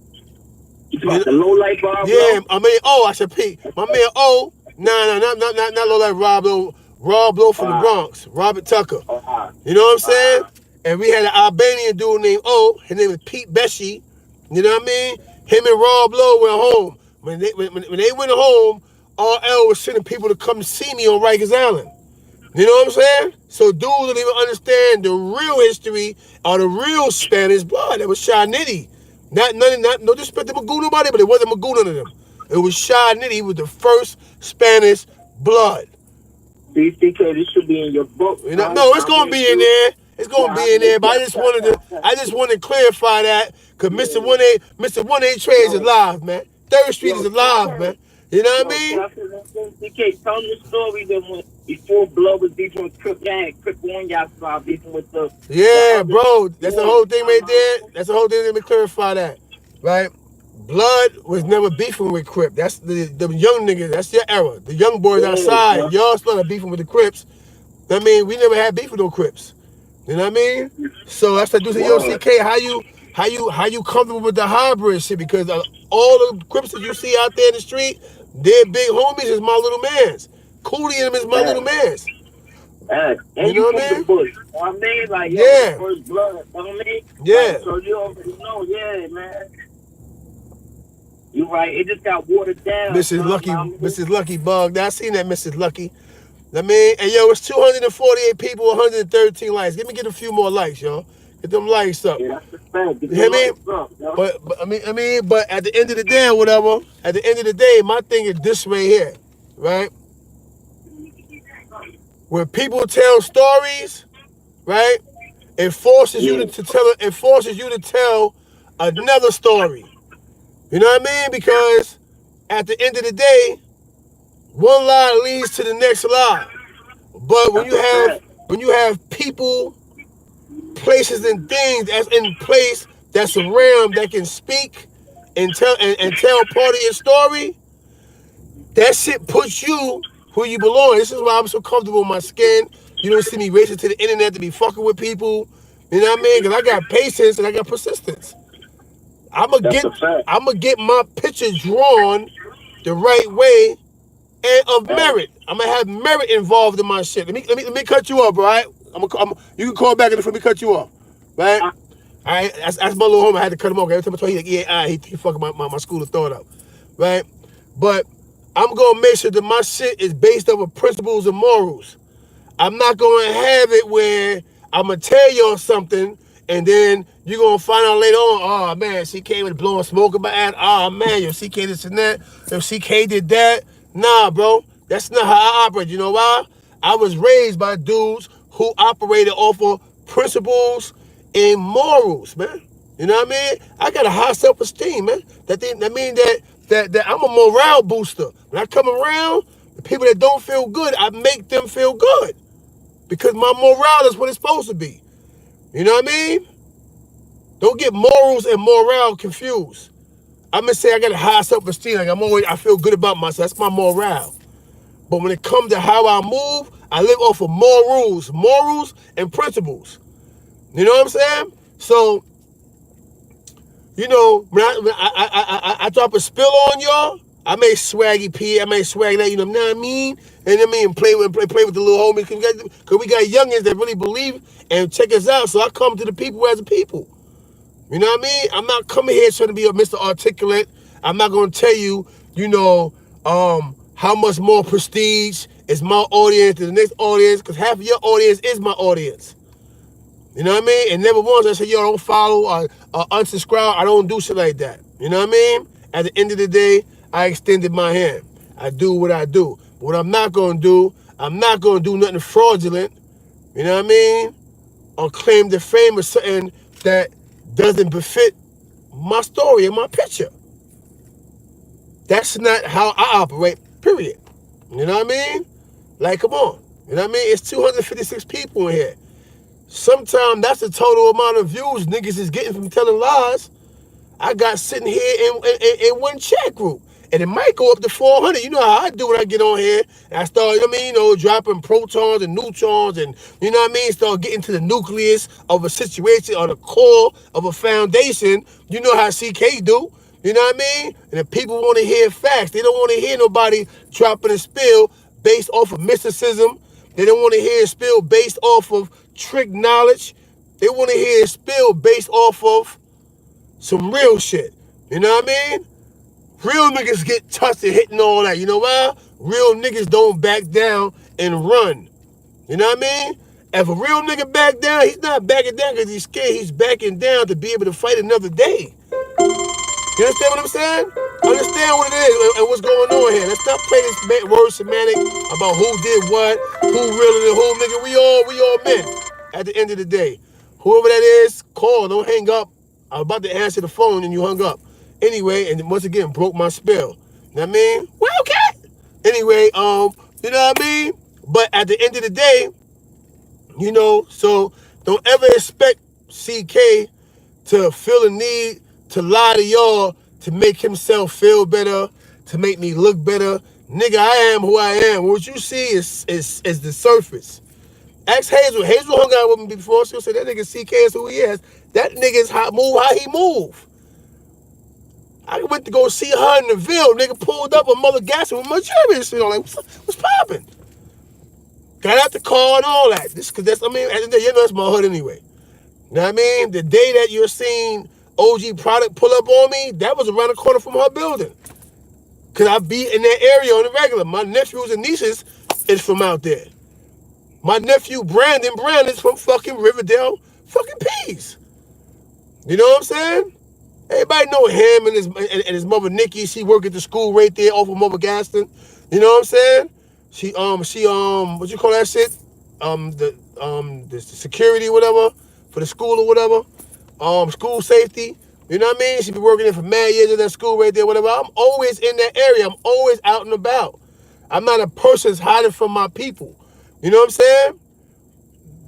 [SPEAKER 3] You talking the low life Rob
[SPEAKER 1] Yeah,
[SPEAKER 3] Lowe?
[SPEAKER 1] I mean, I said Pete. My man, not low like Rob Lowe. Rob Lowe from the Bronx. Robert Tucker. You know what I'm saying? And we had an Albanian dude named O. His name is Pete Beshy. You know what I mean? Him and Rob Lowe went home. When they went home, RL was sending people to come see me on Rikers Island. You know what I'm saying? So dudes don't even understand the real history or the real Spanish blood. It was Shy Nitty. Not no disrespect to Magoo nobody, but it wasn't Magoo none of them. It was Shy Nitty. He was the first Spanish blood.
[SPEAKER 3] CK, this should be in your book.
[SPEAKER 1] You know, no, it's gonna be in there. It's gonna be in there, but I just wanted to clarify that because Mr. 1A Trades is alive, man. 3rd Street is alive, man. You know what I mean?
[SPEAKER 3] CK, tell them the story that when before Blood was beefing with Crip, yeah, Crip on y'all side beefing with the
[SPEAKER 1] bro. That's the whole thing right there. That's the whole thing. Let me clarify that, right? Blood was never beefing with Crip. That's the young niggas. That's your era. The young boys outside. Y'all started beefing with the Crips. I mean, we never had beef with no Crips. You know what I mean? So that's the dude say, yo, CK, how you comfortable with the hybrid shit? Because all the Crips that you see out there in the street, their big homies is my little mans. Cooley and them is my little mans.
[SPEAKER 3] And
[SPEAKER 1] you know what I mean?
[SPEAKER 3] Bush. You know what I mean? Like,
[SPEAKER 1] yeah.
[SPEAKER 3] First Blood. You know what I mean?
[SPEAKER 1] Yeah.
[SPEAKER 3] Like, so you already know, yeah, man. You right. It just got watered down.
[SPEAKER 1] Mrs. Lucky Bug. Now, I seen that, Mrs. Lucky. I mean, and yo, it's 248 people, 113 likes. Get a few more likes, yo. Get them likes up.
[SPEAKER 3] Yeah, that's the fact.
[SPEAKER 1] You hear me? But but at the end of the day or whatever, at the end of the day, my thing is this right here, right? When people tell stories, right, it forces you to tell. It forces you to tell another story. You know what I mean? Because at the end of the day, one lie leads to the next lie. But when you have people, places, and things that's in place that's around that can speak and tell part of your story, that shit puts you where you belong. This is why I'm so comfortable in my skin. You don't see me racing to the internet to be fucking with people. You know what I mean? Because I got patience and I got persistence. I'm gonna get my picture drawn the right way and of merit. I'm gonna have merit involved in my shit. Let me cut you off, bro. Right? You can call back and let me cut you off, right? All right, that's my little homie. I had to cut him off every time I told him. He's like, he fucking my school of thought up, right? But I'm gonna make sure that my shit is based off of principles and morals. I'm not gonna have it where I'm gonna tell y'all something and then you're gonna find out later on, oh man, CK was blowing smoke in my ass. Oh man, yo, CK this and that. Yo, CK did that. Nah, bro, that's not how I operate. You know why? I was raised by dudes who operated off of principles and morals, man. You know what I mean? I got a high self-esteem, man. That means that I'm a morale booster. When I come around, the people that don't feel good, I make them feel good. Because my morale is what it's supposed to be. You know what I mean? Don't get morals and morale confused. I'm gonna say I got a high self-esteem. Like I feel good about myself. That's my morale. But when it comes to how I move, I live off of morals and principles. You know what I'm saying? So, you know, when I drop a spill on y'all, I may swaggy P, I may swag that, you know what I mean? And I mean, play with the little homies, because we got youngins that really believe and check us out. So I come to the people as a people. You know what I mean? I'm not coming here trying to be a Mr. Articulate. I'm not going to tell you, you know, how much more prestige is my audience than the next audience, because half of your audience is my audience. You know what I mean? And never once I say, yo, don't follow or unsubscribe. I don't do shit like that. You know what I mean? At the end of the day, I extended my hand. I do what I do. But what I'm not going to do, I'm not going to do nothing fraudulent, you know what I mean? Or claim the fame of something that doesn't befit my story and my picture. That's not how I operate, period. You know what I mean? Like, come on. You know what I mean? It's 256 people in here. Sometimes that's the total amount of views niggas is getting from telling lies. I got sitting here in one chat group. And it might go up to 400. You know how I do when I get on here. And I start, dropping protons and neutrons and, start getting to the nucleus of a situation or the core of a foundation. You know how CK do. You know what I mean? And if people want to hear facts, they don't want to hear nobody dropping a spill based off of mysticism. They don't want to hear a spill based off of trick knowledge. They want to hear a spill based off of some real shit. You know what I mean? Real niggas get touched and hit and all that. You know why? Real niggas don't back down and run. You know what I mean? If a real nigga back down, he's not backing down because he's scared. He's backing down to be able to fight another day. You understand what I'm saying? Understand what it is and what's going on here. Let's not play this word semantic about who did what, who really than who, nigga. We all men at the end of the day. Whoever that is, call. Don't hang up. I was about to answer the phone and you hung up. Anyway, and once again, broke my spell. You know what I mean? Well, okay. Anyway, you know what I mean? But at the end of the day, so don't ever expect CK to feel a need to lie to y'all to make himself feel better, to make me look better. Nigga, I am who I am. What you see is the surface. Ask Hazel. Hazel hung out with me before. She'll say that nigga CK is who he is. That nigga's how he move. I went to go see her in the Ville. Nigga pulled up a mother gassing with my jury and shit. I'm like, what's popping? Got out the car and all that. At the end of the day, that's my hood anyway. You know what I mean? The day that you're seeing OG product pull up on me, that was around the corner from her building. Because I be in that area on the regular. My nephews and nieces is from out there. My nephew Brandon is from fucking Riverdale, fucking Peace. You know what I'm saying? Everybody know him and his mother Nikki. She work at the school right there off of Mother Gaston. You know what I'm saying? She what you call that shit? The security or whatever for the school or whatever. School safety. You know what I mean? She be working there for mad years in that school right there, whatever. I'm always in that area. I'm always out and about. I'm not a person that's hiding from my people. You know what I'm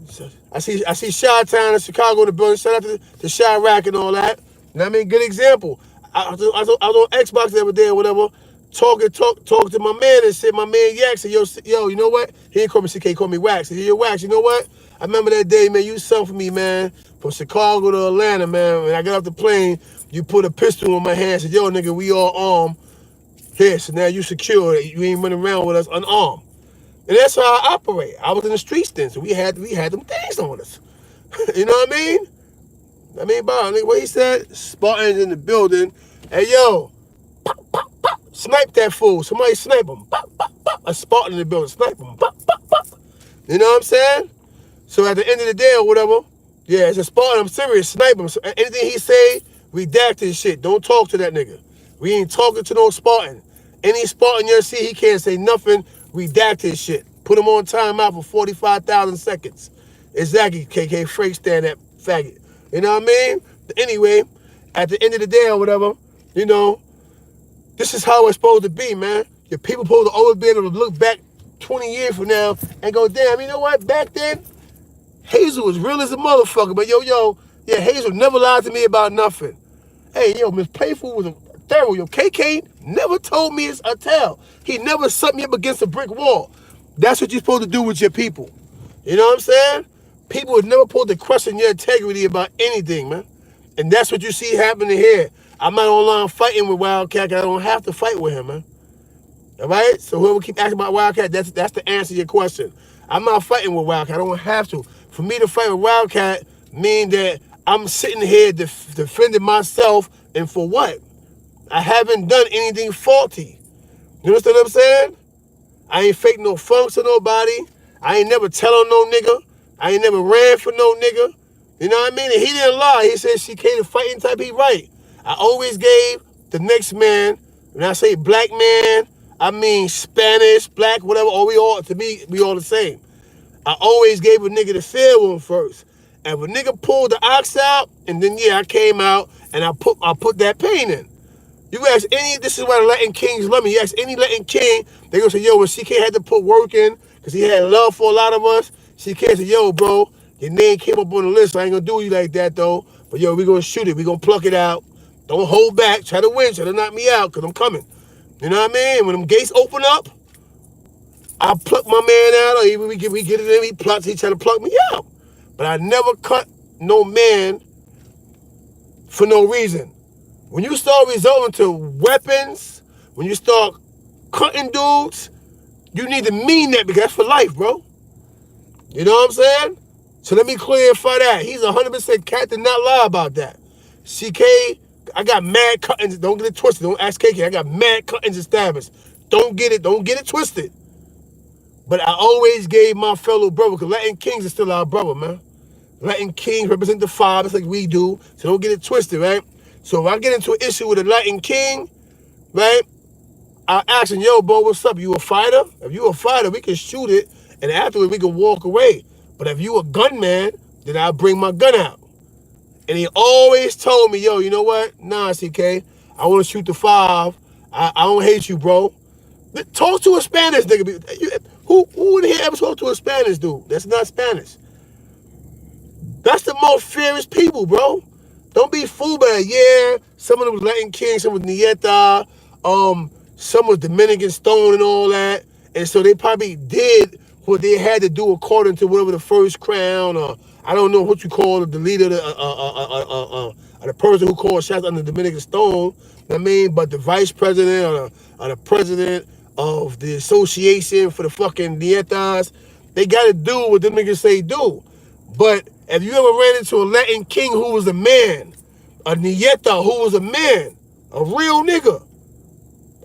[SPEAKER 1] saying? I see Chi-Town in Chicago in the building. Shout out to Chirac and all that. You know what I mean? Good example. I was on Xbox the other day or whatever, talking to my man and said, my man Yak said, yo, you know what? He didn't call me CK, he called me Wax. He said, yo, Wax, you know what? I remember that day, man, you sung for me, man, from Chicago to Atlanta, man. When I got off the plane, you put a pistol in my hand and said, yo, nigga, we all armed. Here, so now you secure. You ain't running around with us unarmed. And that's how I operate. I was in the streets then, so we had them things on us. You know what I mean? Bob, what he said, Spartans in the building. Hey, yo, pop, pop, pop. Snipe that fool. Somebody snipe him. Pop, pop, pop. A Spartan in the building. Snipe him. Pop, pop, pop. You know what I'm saying? So at the end of the day or whatever, yeah, it's a Spartan. I'm serious. Snipe him. So anything he say, redact his shit. Don't talk to that nigga. We ain't talking to no Spartan. Any Spartan you see, he can't say nothing. Redact his shit. Put him on timeout for 45,000 seconds. Exactly, KK. Freight stand that faggot. You know what I mean? Anyway, at the end of the day or whatever, this is how it's supposed to be, man. Your people supposed to always be able to look back 20 years from now and go, damn, you know what? Back then, Hazel was real as a motherfucker. But yeah, Hazel never lied to me about nothing. Hey, Miss Playful was a thorough. KK never told me it's a tale. He never set me up against a brick wall. That's what you're supposed to do with your people. You know what I'm saying? People would never supposed to question your integrity about anything, man. And that's what you see happening here. I'm not online fighting with Wildcat. I don't have to fight with him, man. All right? So whoever keep asking about Wildcat, that's the answer to your question. I'm not fighting with Wildcat. I don't have to. For me to fight with Wildcat means that I'm sitting here defending myself, and for what? I haven't done anything faulty. You understand what I'm saying? I ain't fake no funks to nobody. I ain't never tell on no nigga. I ain't never ran for no nigga. You know what I mean? And he didn't lie. He said she came to fighting type. He right. I always gave the next man When I say black man, I mean Spanish, black, whatever. Or to me, we all the same. I always gave a nigga the fair one first. And if a nigga pulled the ox out, and then I came out and I put that pain in. You ask any, this is why the Latin Kings love me. You ask any Latin King, they gonna say, yo, when CK had to put work in, because he had love for a lot of us, CK said, yo, bro, your name came up on the list. I ain't gonna do you like that though. But yo, we gonna shoot it. We gonna pluck it out. Don't hold back. Try to win. Try to knock me out, because I'm coming. You know what I mean? When them gates open up, I pluck my man out, or even we get it in, he try to pluck me out. But I never cut no man for no reason. When you start resorting to weapons, when you start cutting dudes, you need to mean that, because that's for life, bro. You know what I'm saying? So let me clarify that. He's 100% cat did not lie about that. CK, I got mad cuttings. Don't get it twisted. Don't ask KK. I got mad cuttings and stabbings. Don't get it twisted. But I always gave my fellow brother, because Latin Kings is still our brother, man. Latin Kings represent the fathers like we do, so don't get it twisted, right? So if I get into an issue with a Latin King, right, I ask him, yo, bro, what's up? You a fighter? If you a fighter, we can shoot it, and afterwards we can walk away. But if you a gunman, then I'll bring my gun out. And he always told me, yo, you know what? Nah, CK, I want to shoot the 5. I don't hate you, bro. Talk to a Spanish nigga. Who in here ever talk to a Spanish dude? That's not Spanish. That's the most fearless people, bro. Don't be fooled by it. Yeah, some of them was Latin King, some was Nieta, some was Dominican Stone and all that. And so they probably did what they had to do according to whatever the first crown, or I don't know what you call it, the leader, the person who called shots under Dominican Stone. I mean, but the vice president or the president of the association for the fucking Nietas, they got to do what them niggas say do. But if you ever ran into a Latin King who was a man, a Nieta who was a man, a real nigga,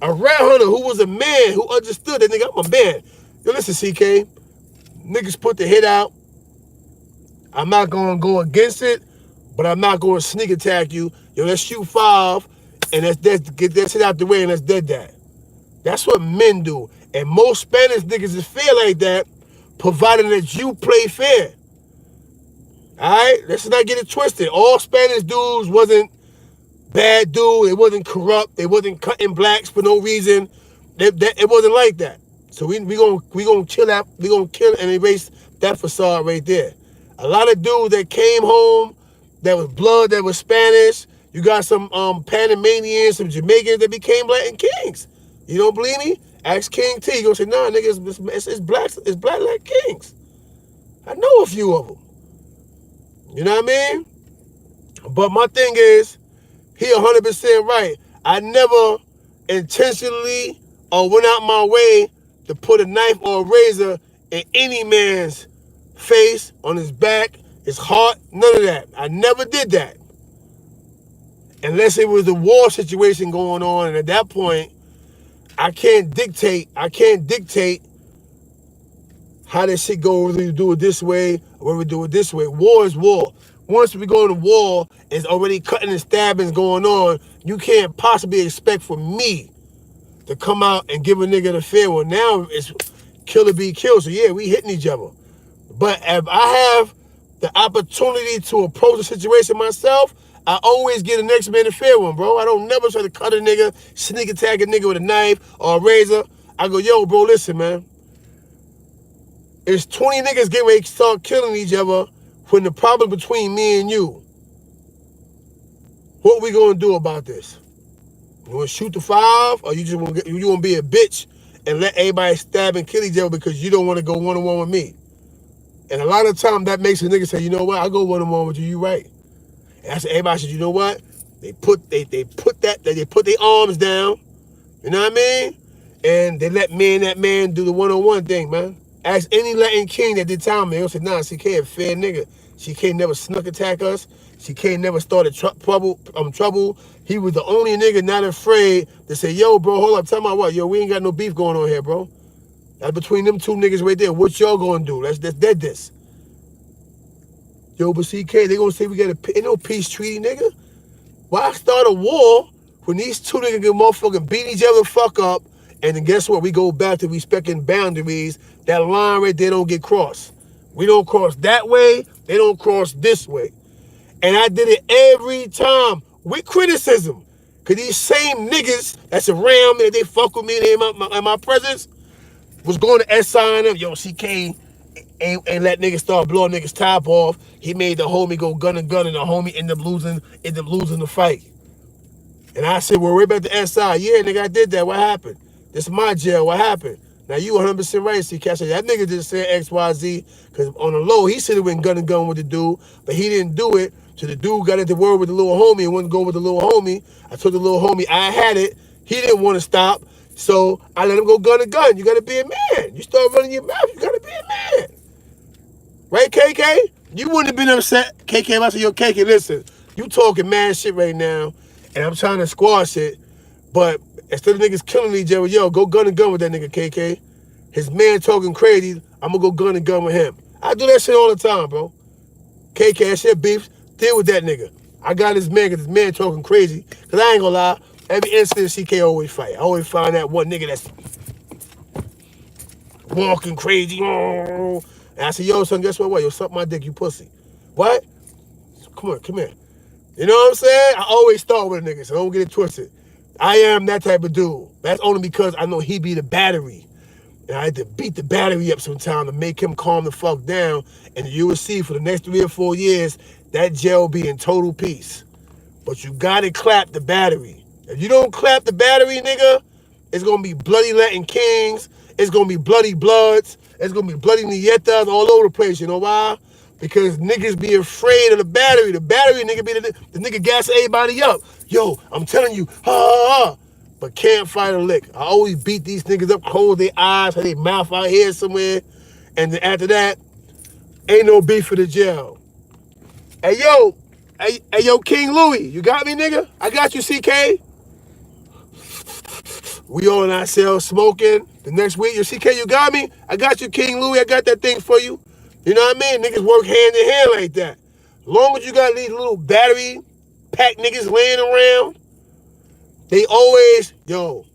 [SPEAKER 1] a rat hunter who was a man, who understood that nigga, I'm a man. Yo, listen, CK, niggas put the hit out. I'm not going to go against it, but I'm not going to sneak attack you. Yo, let's shoot 5, and let's get that shit out the way, and let's dead that. That's what men do. And most Spanish niggas is fair like that, provided that you play fair. All right? Let's not get it twisted. All Spanish dudes wasn't bad dudes. They wasn't corrupt. They wasn't cutting blacks for no reason. It wasn't like that. So we gonna kill that. We gonna kill and erase that facade right there. A lot of dudes that came home that was blood, that was Spanish. You got some Panamanians, some Jamaicans that became Latin Kings. You don't believe me? Ask King T. You gonna say, nah, nigga, it's black Latin Kings. I know a few of them. You know what I mean? But my thing is, he 100% right. I never intentionally or went out my way to put a knife or a razor in any man's face, on his back, his heart, none of that. I never did that. Unless it was a war situation going on, and at that point, I can't dictate how this shit go, whether you do it this way or whether we do it this way. War is war. Once we go to war, it's already cutting and stabbings going on. You can't possibly expect for me to come out and give a nigga the fair one. Now it's kill or be killed. So yeah, we hitting each other. But if I have the opportunity to approach the situation myself, I always get the next man a fair one, bro. I don't never try to cut a nigga, sneak attack a nigga with a knife or a razor. I go, yo, bro, listen, man. It's 20 niggas getting ready to start killing each other when the problem between me and you. What we gonna do about this? You wanna shoot the 5, or you just wanna be a bitch and let everybody stab and kill each other because you don't wanna go one-on-one with me? And a lot of times that makes a nigga say, you know what, I go one-on-one with you, you right. And I said, everybody said, you know what? They put their arms down, you know what I mean? And they let me and that man do the one-on-one thing, man. Ask any Latin King that did time, man. They'll say, nah, CK a fair nigga. CK never snuck attack us. CK never started trouble. He was the only nigga not afraid to say, yo, bro, hold up, tell me what, yo, we ain't got no beef going on here, bro. That's between them two niggas right there. What y'all gonna do? That's dead this. Yo, but CK, they gonna say we got ain't no peace treaty, nigga. Why start a war when these two niggas get motherfucking beat each other the fuck up, and then guess what? We go back to respecting boundaries. That line right there don't get crossed. We don't cross that way. They don't cross this way. And I did it every time with criticism. Because these same niggas that's around me, they fuck with me in my presence, was going to S.I. them. Yo, CK ain't let niggas start blowing niggas top off. He made the homie go gun and gun, and the homie ended up losing the fight. And I said, well, we're about to SI. Yeah, nigga, I did that. What happened? This is my jail. What happened? Now, you 100% right, CK. I said, that nigga just said XYZ, because on the low, he should have went gun and gun with the dude, but he didn't do it. So the dude got into word with the little homie and wouldn't go with the little homie. I told the little homie I had it. He didn't want to stop, so I let him go gun and gun. You got to be a man. You start running your mouth, you got to be a man. Right, KK? You wouldn't have been upset, KK, if I said, yo, KK, listen, you talking mad shit right now, and I'm trying to squash it, but instead of niggas killing each other, yo, go gun and gun with that nigga, KK. His man talking crazy, I'm gonna go gun and gun with him. I do that shit all the time, bro. KK, that shit beef, deal with that nigga. I got his man, because his man talking crazy, because I ain't gonna lie, every incident CK always fight. I always find that one nigga that's walking crazy. And I said, yo, son, guess what? Yo, suck my dick, you pussy. What? Come here. You know what I'm saying? I always start with a nigga, so don't get it twisted. I am that type of dude. That's only because I know he be the battery. And I had to beat the battery up sometime to make him calm the fuck down. And you will see for the next 3 or 4 years, that jail be in total peace. But you gotta clap the battery. If you don't clap the battery, nigga, it's gonna be bloody Latin kings. It's gonna be bloody bloods. It's gonna be bloody nietas all over the place. You know why? Because niggas be afraid of the battery. The battery nigga be the nigga gas everybody up. Yo, I'm telling you, but can't fight a lick. I always beat these niggas up, close their eyes, have their mouth out here somewhere, and then after that, ain't no beef for the jail. Hey yo, King Louis, you got me, nigga? I got you, CK. We all in our cells smoking. The next week, yo, CK, you got me? I got you, King Louis. I got that thing for you. You know what I mean? Niggas work hand in hand like that. As long as you got these little battery pack niggas laying around, they always, yo,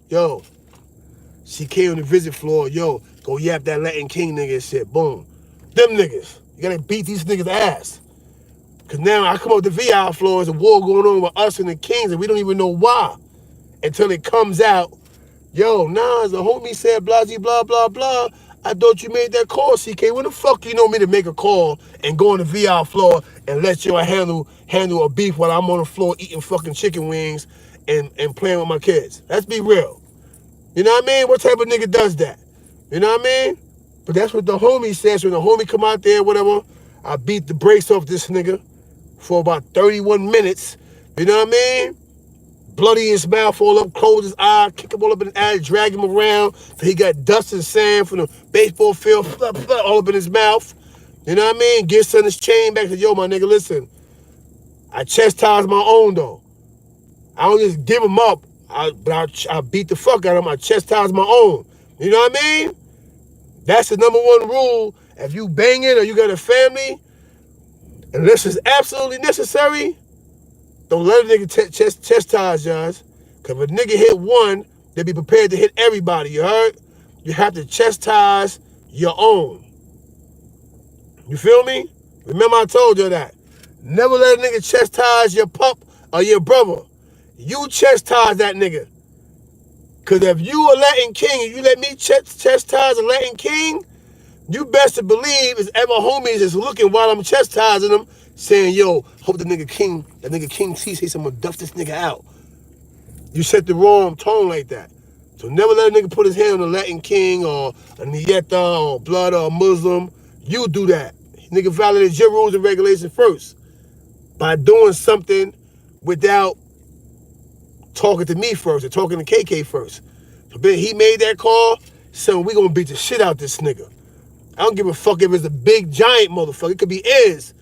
[SPEAKER 1] CK on the visit floor, yo, go yap that Latin King nigga and shit, boom. Them niggas, you gotta beat these niggas' ass. Cause now I come up the VI floor, there's a war going on with us and the Kings, and we don't even know why. Until it comes out, yo, nah, as the homie said, blah, blah, blah, blah. I thought you made that call, CK. When the fuck you know me to make a call and go on the VI floor and let you handle a beef while I'm on the floor eating fucking chicken wings and playing with my kids? Let's be real. You know what I mean? What type of nigga does that? You know what I mean? But that's what the homie says. When the homie come out there, whatever, I beat the brakes off this nigga for about 31 minutes. You know what I mean? Bloody his mouth all up, close his eye, kick him all up in the eye, drag him around. So he got dust and sand from the baseball field all up in his mouth. You know what I mean? Give son his chain back. Yo, my nigga, listen. I chastise my own, though. I don't just give him up. I beat the fuck out of him. I chastise my own. You know what I mean? That's the number one rule. If you banging or you got a family, unless it's absolutely necessary, don't let a nigga chastise y'all. Because if a nigga hit one, they be prepared to hit everybody, you heard? You have to chastise your own. You feel me? Remember I told you that. Never let a nigga chastise your pup or your brother. You chastise that nigga. Because if you a Latin king and you let me chastise a Latin king, you best to believe is ever homies is looking while I'm chastising them, saying, yo, hope that nigga King sees someone duff this nigga out. You set the wrong tone like that. So never let a nigga put his hand on a Latin king or a Nieta or blood or a Muslim. You do that. Nigga violated your rules and regulations first by doing something without talking to me first or talking to KK first. So he made that call, so we gonna beat the shit out this nigga. I don't give a fuck if it's a big giant motherfucker. It could be Iz.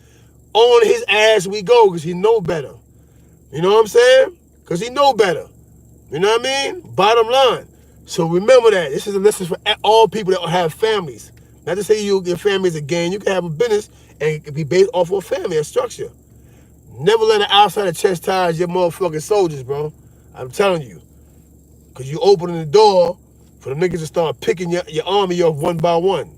[SPEAKER 1] On his ass we go, because he know better. You know what I'm saying? Because he know better. You know what I mean? Bottom line. So remember that. This is a lesson for all people that have families. Not to say your family is a gang. You can have a business and it can be based off of a family, a structure. Never let an outsider chastise your motherfucking soldiers, bro. I'm telling you. Because you opening the door for the niggas to start picking your army off one by one.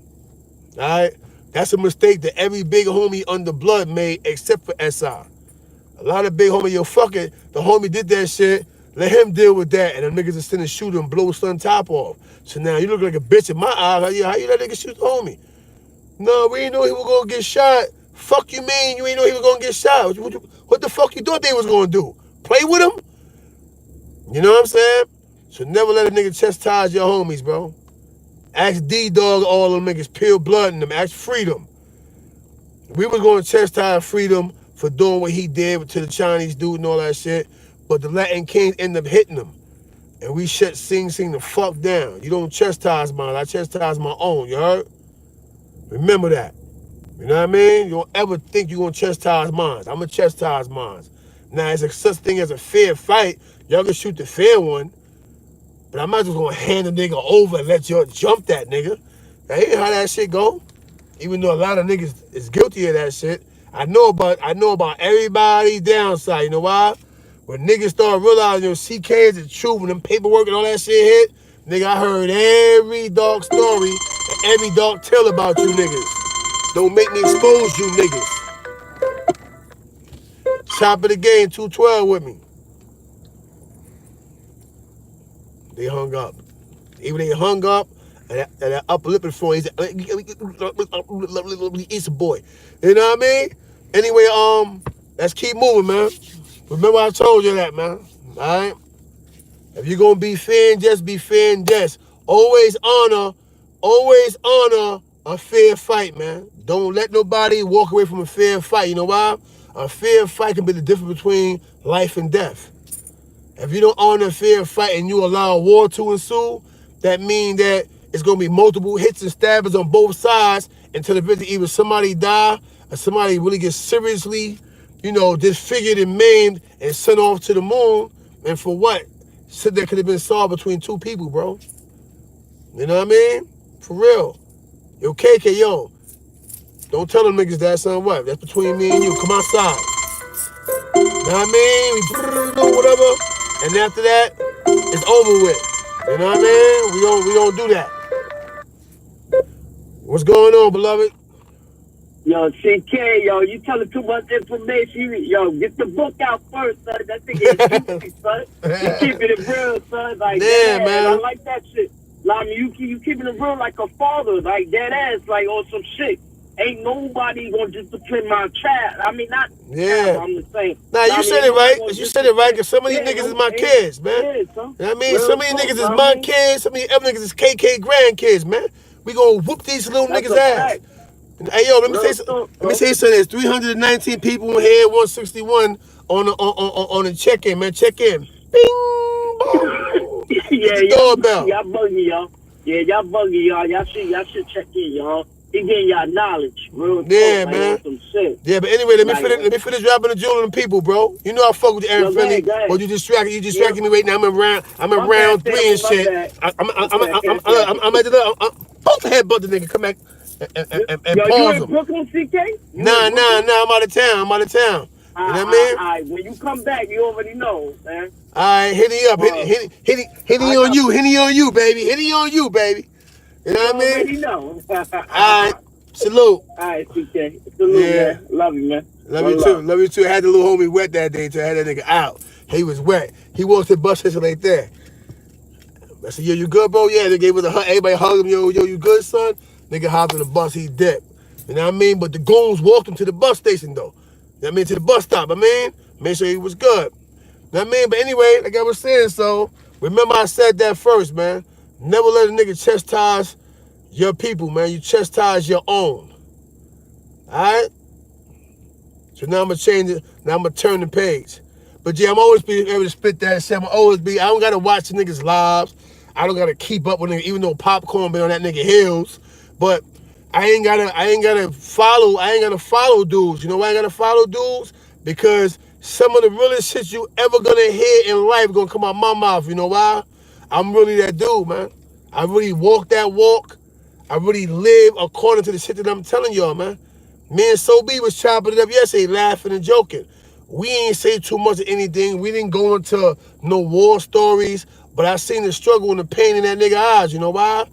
[SPEAKER 1] All right? That's a mistake that every big homie under blood made except for SI. A lot of big homie, yo, fuck it. The homie did that shit. Let him deal with that. And the niggas are sending shooter and blow son top off. So now you look like a bitch in my eyes. How you let nigga shoot the homie? No, we didn't know he was going to get shot. Fuck you mean? You ain't know he was going to get shot. What the fuck you thought they was going to do? Play with him? You know what I'm saying? So never let a nigga chastise your homies, bro. Ask D-Dog all them niggas, peel blood in them. Ask Freedom. We was going to chastise Freedom for doing what he did to the Chinese dude and all that shit, but the Latin Kings ended up hitting him. And we shut Sing the fuck down. You don't chastise mine. I chastise my own, you heard? Remember that. You know what I mean? You don't ever think you're going to chastise mine. I'm going to chastise mine. Now, it's a such thing as a fair fight. Y'all can shoot the fair one, but I'm not just going to hand a nigga over and let y'all jump that nigga. That ain't how that shit go. Even though a lot of niggas is guilty of that shit. I know about everybody's downside. You know why? When niggas start realizing your CK is the truth and them paperwork and all that shit hit, nigga, I heard every dark story and every dark tale about you niggas. Don't make me expose you niggas. Top of the game, 212 with me. They hung up. Even they hung up, and that upper lip in front, he's a boy. You know what I mean? Anyway, let's keep moving, man. Remember I told you that, man. Alright? If you're gonna be fair and just, be fair and just. Always honor a fair fight, man. Don't let nobody walk away from a fair fight. You know why? A fair fight can be the difference between life and death. If you don't honor a fair fight and you allow war to ensue, that means that it's going to be multiple hits and stabbings on both sides until eventually either somebody die or somebody really gets seriously, disfigured and maimed and sent off to the moon. And for what? Shit that could have been solved between two people, bro. You know what I mean? For real. Yo, KK, yo. Don't tell them niggas that, son. What? That's between me and you. Come outside. You know what I mean? We whatever. And after that, it's over with. You know what I mean? We don't do that. What's going on, beloved?
[SPEAKER 3] Yo, CK, yo, you telling too much information. Yo, get the book out first, son. That thing is juicy, son. You keeping it real, son. Like,
[SPEAKER 1] yeah, man.
[SPEAKER 3] I like that shit. Like, you keeping it real like a father, like dead ass, like on some shit. Ain't nobody gonna discipline my child. I mean, not child, I'm just saying.
[SPEAKER 1] Nah, you said it right. You said it right, because some of these niggas is my kids, man. You know what I mean? Real some of these niggas is my kids, some of these other niggas is KK grandkids, man. We gonna whoop these little niggas' ass. Hey, yo, let me say something. There's 319 people in here, 161 on the check-in, man. Check in. Bing, boom.
[SPEAKER 3] Yeah,
[SPEAKER 1] the doorbell.
[SPEAKER 3] Y'all buggy, y'all. Yeah, y'all buggy, y'all. Y'all should check in, y'all. He getting y'all knowledge, real
[SPEAKER 1] yeah,
[SPEAKER 3] talk,
[SPEAKER 1] man.
[SPEAKER 3] Like, some shit.
[SPEAKER 1] Yeah, but anyway, let me finish dropping the jewel on the people, bro. You know I fuck with you, Aaron Finley. But you distracted me right now. I'm in round 3 and shit. I'm at the supposed to headbutt the nigga. Come back and pause
[SPEAKER 3] you
[SPEAKER 1] him.
[SPEAKER 3] in Brooklyn, CK?
[SPEAKER 1] Nah. I'm out of town. You know what I mean?
[SPEAKER 3] All right. When you come back, you already know, man.
[SPEAKER 1] All right, hitting up, hitting on you, baby. Hitting on you, baby. You know what I mean?
[SPEAKER 3] Already know.
[SPEAKER 1] All right, salute.
[SPEAKER 3] All right, CK. Salute, man. Love you, man.
[SPEAKER 1] Love you too. I had the little homie wet that day, so I had that nigga out. He was wet. He walked to the bus station right there. I said, yo, you good, bro? Yeah, they gave us a hug. Everybody hugged him. Yo, you good, son? Nigga hopped on the bus, he dipped. You know what I mean? But the goons walked him to the bus station, though. You know what I mean? To the bus stop, made sure he was good. You know what I mean? But anyway, like I was saying, so, remember I said that first, man. Never let a nigga chastise your people, man. You chastise your own. Alright? So now I'm going to change it. Now I'm going to turn the page. But yeah, I'm always be able to spit that shit. I don't got to watch the niggas' lives. I don't got to keep up with niggas, even though Popcorn been on that nigga heels. But I ain't gotta follow dudes. You know why I gotta follow dudes? Because some of the realest shit you ever gonna hear in life gonna come out my mouth. You know why? I'm really that dude, man. I really walk that walk. I really live according to the shit that I'm telling y'all, man. Me and Sobe was chopping it up yesterday, laughing and joking. We ain't say too much of anything. We didn't go into no war stories, but I seen the struggle and the pain in that nigga eyes. You know why?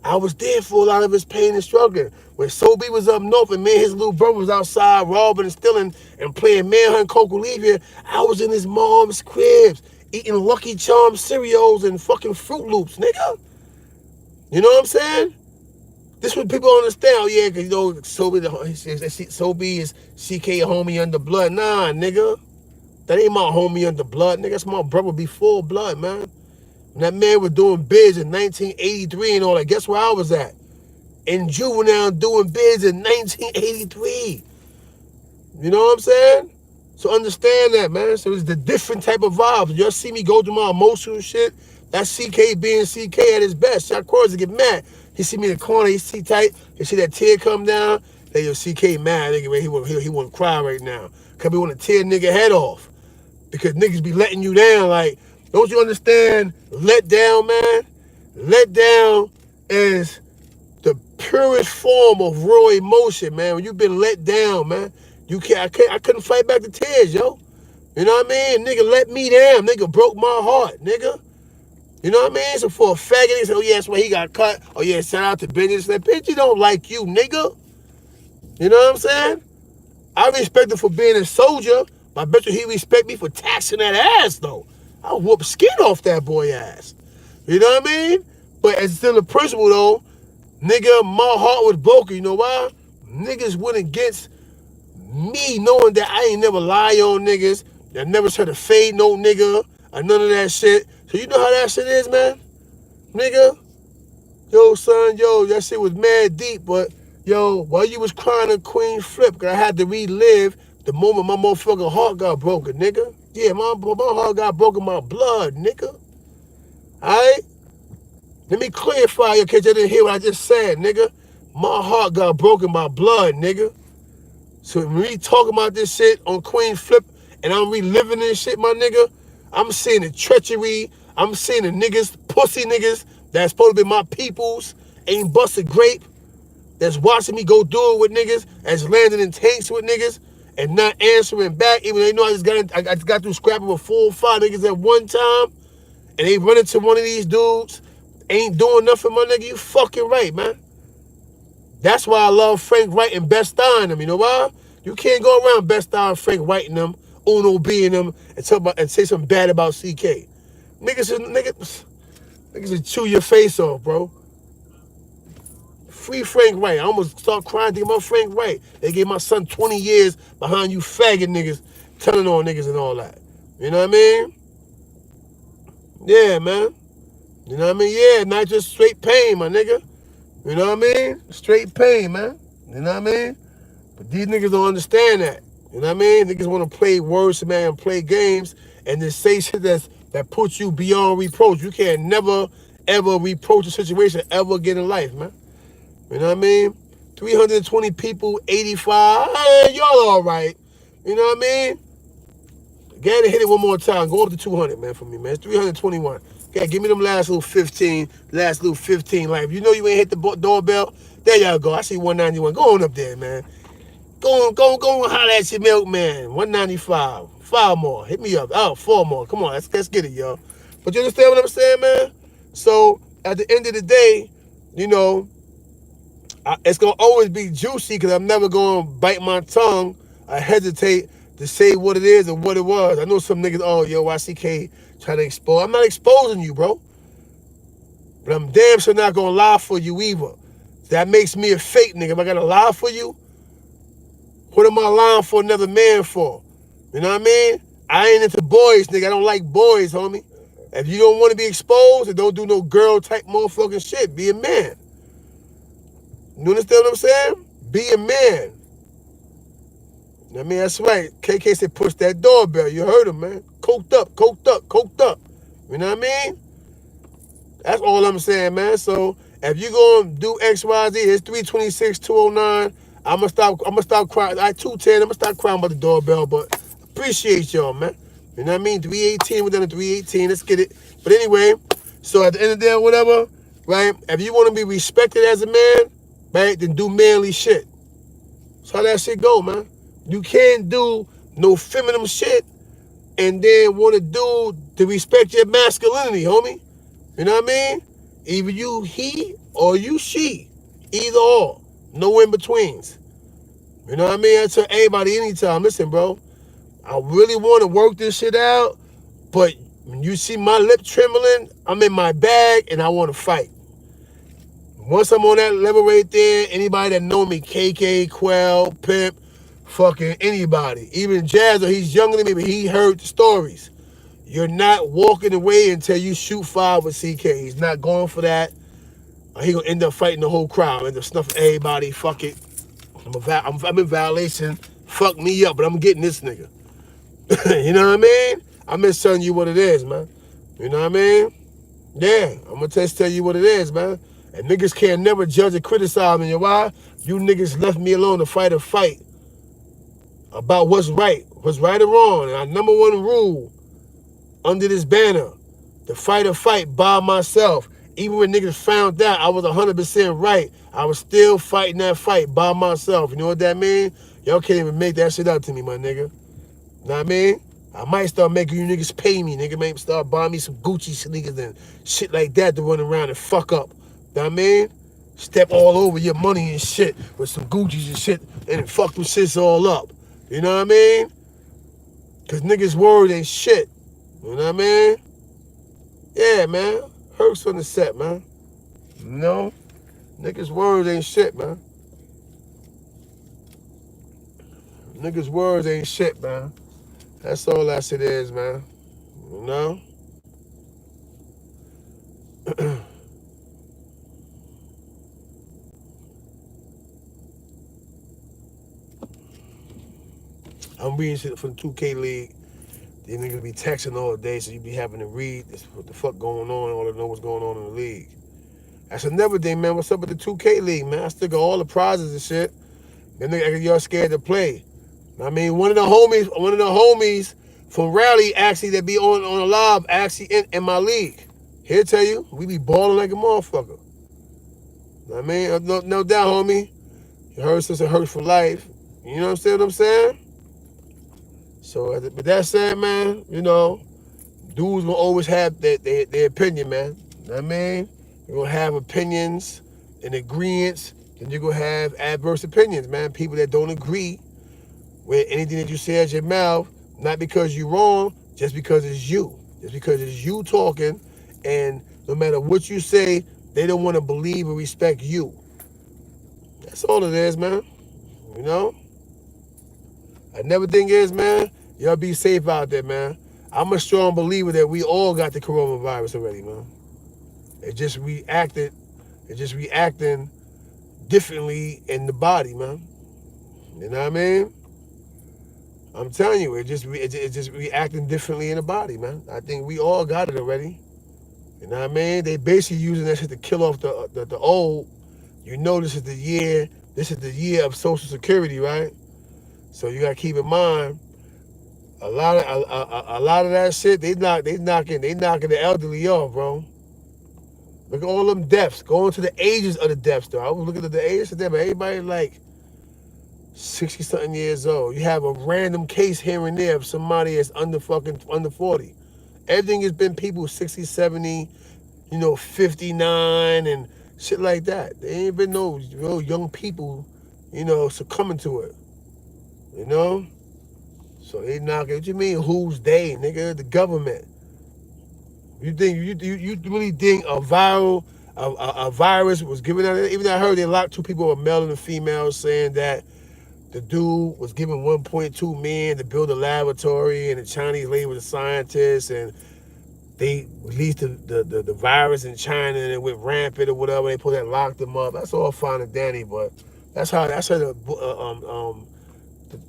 [SPEAKER 1] I was there for a lot of his pain and struggle. When Sobe was up north and me and his little brother was outside robbing and stealing and playing manhunt Coca Leaf, I was in his mom's cribs eating Lucky Charms cereals and fucking Fruit Loops, nigga. You know what I'm saying? This what people understand. Oh yeah, because you know Sobe is CK homie under blood. Nah, nigga. That ain't my homie under blood, nigga. That's my brother before blood, man. When that man was doing bids in 1983 and all that, guess where I was at? In Juvenile doing bids in 1983. You know what I'm saying? So understand that, man. So it's the different type of vibes. Y'all see me go through my emotional shit. That's CK being CK at his best. Shot Cords get mad. He see me in the corner, he see tight, he see that tear come down. Hey, yo, CK mad, nigga, he want to cry right now. Cause he want to tear nigga head off. Because niggas be letting you down. Like, don't you understand? Let down, man. Let down is the purest form of raw emotion, man. When you've been let down, man, I couldn't fight back the tears, yo. You know what I mean? Nigga let me down. Nigga broke my heart, nigga. You know what I mean? So for a faggot, he said, oh yeah, that's why he got cut. Oh yeah, shout out to Benji. That Benji don't like you, nigga. You know what I'm saying? I respect him for being a soldier, but I bet you he respect me for taxing that ass, though. I'll whoop skin off that boy ass. You know what I mean? But as still a principle, though, nigga, my heart was broken. You know why? Niggas went against me knowing that I ain't never lie on niggas, that never try to fade no nigga, or none of that shit. So you know how that shit is, man? Nigga? Yo, son, yo, that shit was mad deep, but yo, while you was crying on Queen Flip, cause I had to relive the moment my motherfucking heart got broken, nigga. Yeah, my heart got broken, my blood, nigga. Alright? Let me clarify in case you didn't hear what I just said, nigga. My heart got broken by blood, nigga. So when we talking about this shit on Queen Flip and I'm reliving this shit, my nigga, I'm seeing the treachery. I'm seeing the niggas, pussy niggas that's supposed to be my peoples, ain't bust a grape, that's watching me go do it with niggas, that's landing in tanks with niggas, and not answering back, even though they know I just got through scrapping with 4 or 5 niggas at one time, and they run into one of these dudes, ain't doing nothing, my nigga. You fucking right, man. That's why I love Frank Wright and Best Stein them. You know why? You can't go around Best Stein and Frank Wright and them, Uno B and them, and talk about and say something bad about CK. Niggas will chew your face off, bro. Free Frank Wright. I almost start crying thinking about Frank Wright. They gave my son 20 years behind you faggot niggas, telling on niggas and all that. You know what I mean? Yeah, man. You know what I mean? Yeah, not just straight pain, my nigga. You know what I mean? Straight pain, man. You know what I mean? But these niggas don't understand that. You know what I mean? Niggas want to play words, man, and play games, and then say shit that puts you beyond reproach. You can't never, ever reproach a situation ever again in life, man. You know what I mean? 320 people, 85. Hey, y'all all right. You know what I mean? Gotta hit it one more time. Go up to 200, man, for me, man. It's 321. Okay, give me them last little 15 like, you know you ain't hit the doorbell? There y'all go. I see 191. Go on up there, man. Go on, holler at your milkman. 195. 5 more. Hit me up. Oh, 4 more. Come on, let's get it, y'all. But you understand what I'm saying, man? So, at the end of the day, you know, it's going to always be juicy because I'm never going to bite my tongue or hesitate to say what it is and what it was. I know some niggas, oh, yo, YCK trying to expose. I'm not exposing you, bro. But I'm damn sure not going to lie for you either. That makes me a fake nigga. If I got to lie for you, what am I lying for another man for? You know what I mean? I ain't into boys, nigga. I don't like boys, homie. If you don't want to be exposed and don't do no girl type motherfucking shit, be a man. You understand what I'm saying? Be a man. I mean, that's right. KK said push that doorbell. You heard him, man. Coked up. You know what I mean? That's all I'm saying, man. So if you gonna do XYZ, it's 326, 209. I'ma stop crying. 210, I'ma stop crying about the doorbell, but appreciate y'all, man. You know what I mean? 318, we're done at 318. Let's get it. But anyway, so at the end of the day, whatever, right? If you want to be respected as a man, right, then do manly shit. That's how that shit go, man. You can't do no feminine shit, and then want a dude to respect your masculinity, homie. You know what I mean? Either you he or you she. Either or. No in betweens. You know what I mean? I tell everybody anytime, listen, bro, I really want to work this shit out, but when you see my lip trembling, I'm in my bag and I want to fight. Once I'm on that level right there, anybody that know me, KK, Quell, Pimp, fucking anybody, even Jazzo, he's younger than me, but he heard the stories. You're not walking away until you shoot five with CK. He's not going for that. He gonna end up fighting the whole crowd, end up snuffing everybody. Fuck it. I'm in violation. Fuck me up, but I'm getting this nigga. You know what I mean? I'm just telling you what it is, man. You know what I mean? Yeah, I'm gonna just tell you what it is, man. And niggas can't never judge or criticize me. You know why? You niggas left me alone to fight a fight about what's right or wrong. And our number one rule under this banner, to fight a fight by myself. Even when niggas found out I was 100% right, I was still fighting that fight by myself. You know what that mean? Y'all can't even make that shit up to me, my nigga. Know what I mean? I might start making you niggas pay me, nigga. Maybe start buying me some Gucci sneakers and shit like that to run around and fuck up. Know what I mean? Step all over your money and shit with some Gucci's and shit and fuck them shits all up. You know what I mean? Cause niggas' word ain't shit. You know what I mean? Yeah, man. Hurts on the set, man. You know? Niggas' words ain't shit, man. Niggas' words ain't shit, man. That's all that shit is, man. You know? I'm reading shit from the 2K League. These niggas be texting all day, so you be having to read this, what the fuck going on, all to know what's going on in the league. That's another thing, man. What's up with the 2K League, man? I still got all the prizes and shit. Them niggas, y'all scared to play. I mean, one of the homies from Raleigh actually that be on the live actually in my league. He'll tell you, we be balling like a motherfucker. I mean, no doubt, homie. You heard since it hurts for life. You know what I'm saying? So, but that said, man, you know, dudes will always have their opinion, man. You know what I mean? You're going to have opinions and agreements, and you're going to have adverse opinions, man. People that don't agree with anything that you say out your mouth, not because you're wrong, just because it's you. Just because it's you talking, and no matter what you say, they don't want to believe or respect you. That's all it is, man. You know? Another thing is, man, y'all be safe out there, man. I'm a strong believer that we all got the coronavirus already, man. It just reacting differently in the body, man. You know what I mean? I'm telling you, it just reacting differently in the body, man. I think we all got it already. You know what I mean? They basically using that shit to kill off the old. You know, this is the year of Social Security, right? So you gotta keep in mind, a lot of that shit, they knocking the elderly off, bro. Look at all them deaths. Go into the ages of the deaths, though. I was looking at the ages of them, but everybody like 60-something years old. You have a random case here and there of somebody that's under 40. Everything has been people 60, 70, 59 and shit like that. There ain't been no real young people, succumbing to it. You know? So they knocking. What you mean, who's they, nigga? The government. You think you really think a virus was given out? Even I heard they locked 2 people, a male and a female, saying that the dude was given 1.2 million to build a laboratory, and the Chinese lady was a scientist, and they released the virus in China, and it went rampant or whatever. They put that, locked them up. That's all fine and dandy, but that's how the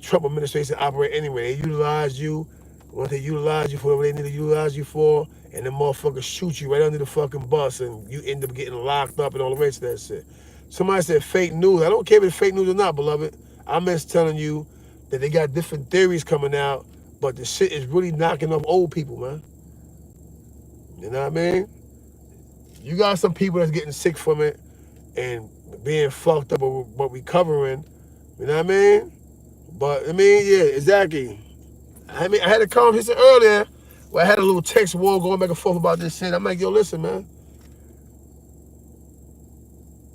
[SPEAKER 1] Trump administration operate anyway. They utilize you. Once they utilize you for whatever they need to utilize you for, and the motherfuckers shoot you right under the fucking bus, and you end up getting locked up and all the rest of that shit. Somebody said fake news. I don't care if it's fake news or not, beloved. I'm just telling you that they got different theories coming out, but the shit is really knocking off old people, man. You know what I mean? You got some people that's getting sick from it and being fucked up but recovering. You know what I mean? But, I mean, yeah, exactly. I mean, I had a conversation earlier where I had a little text war going back and forth about this shit. I'm like, yo, listen, man.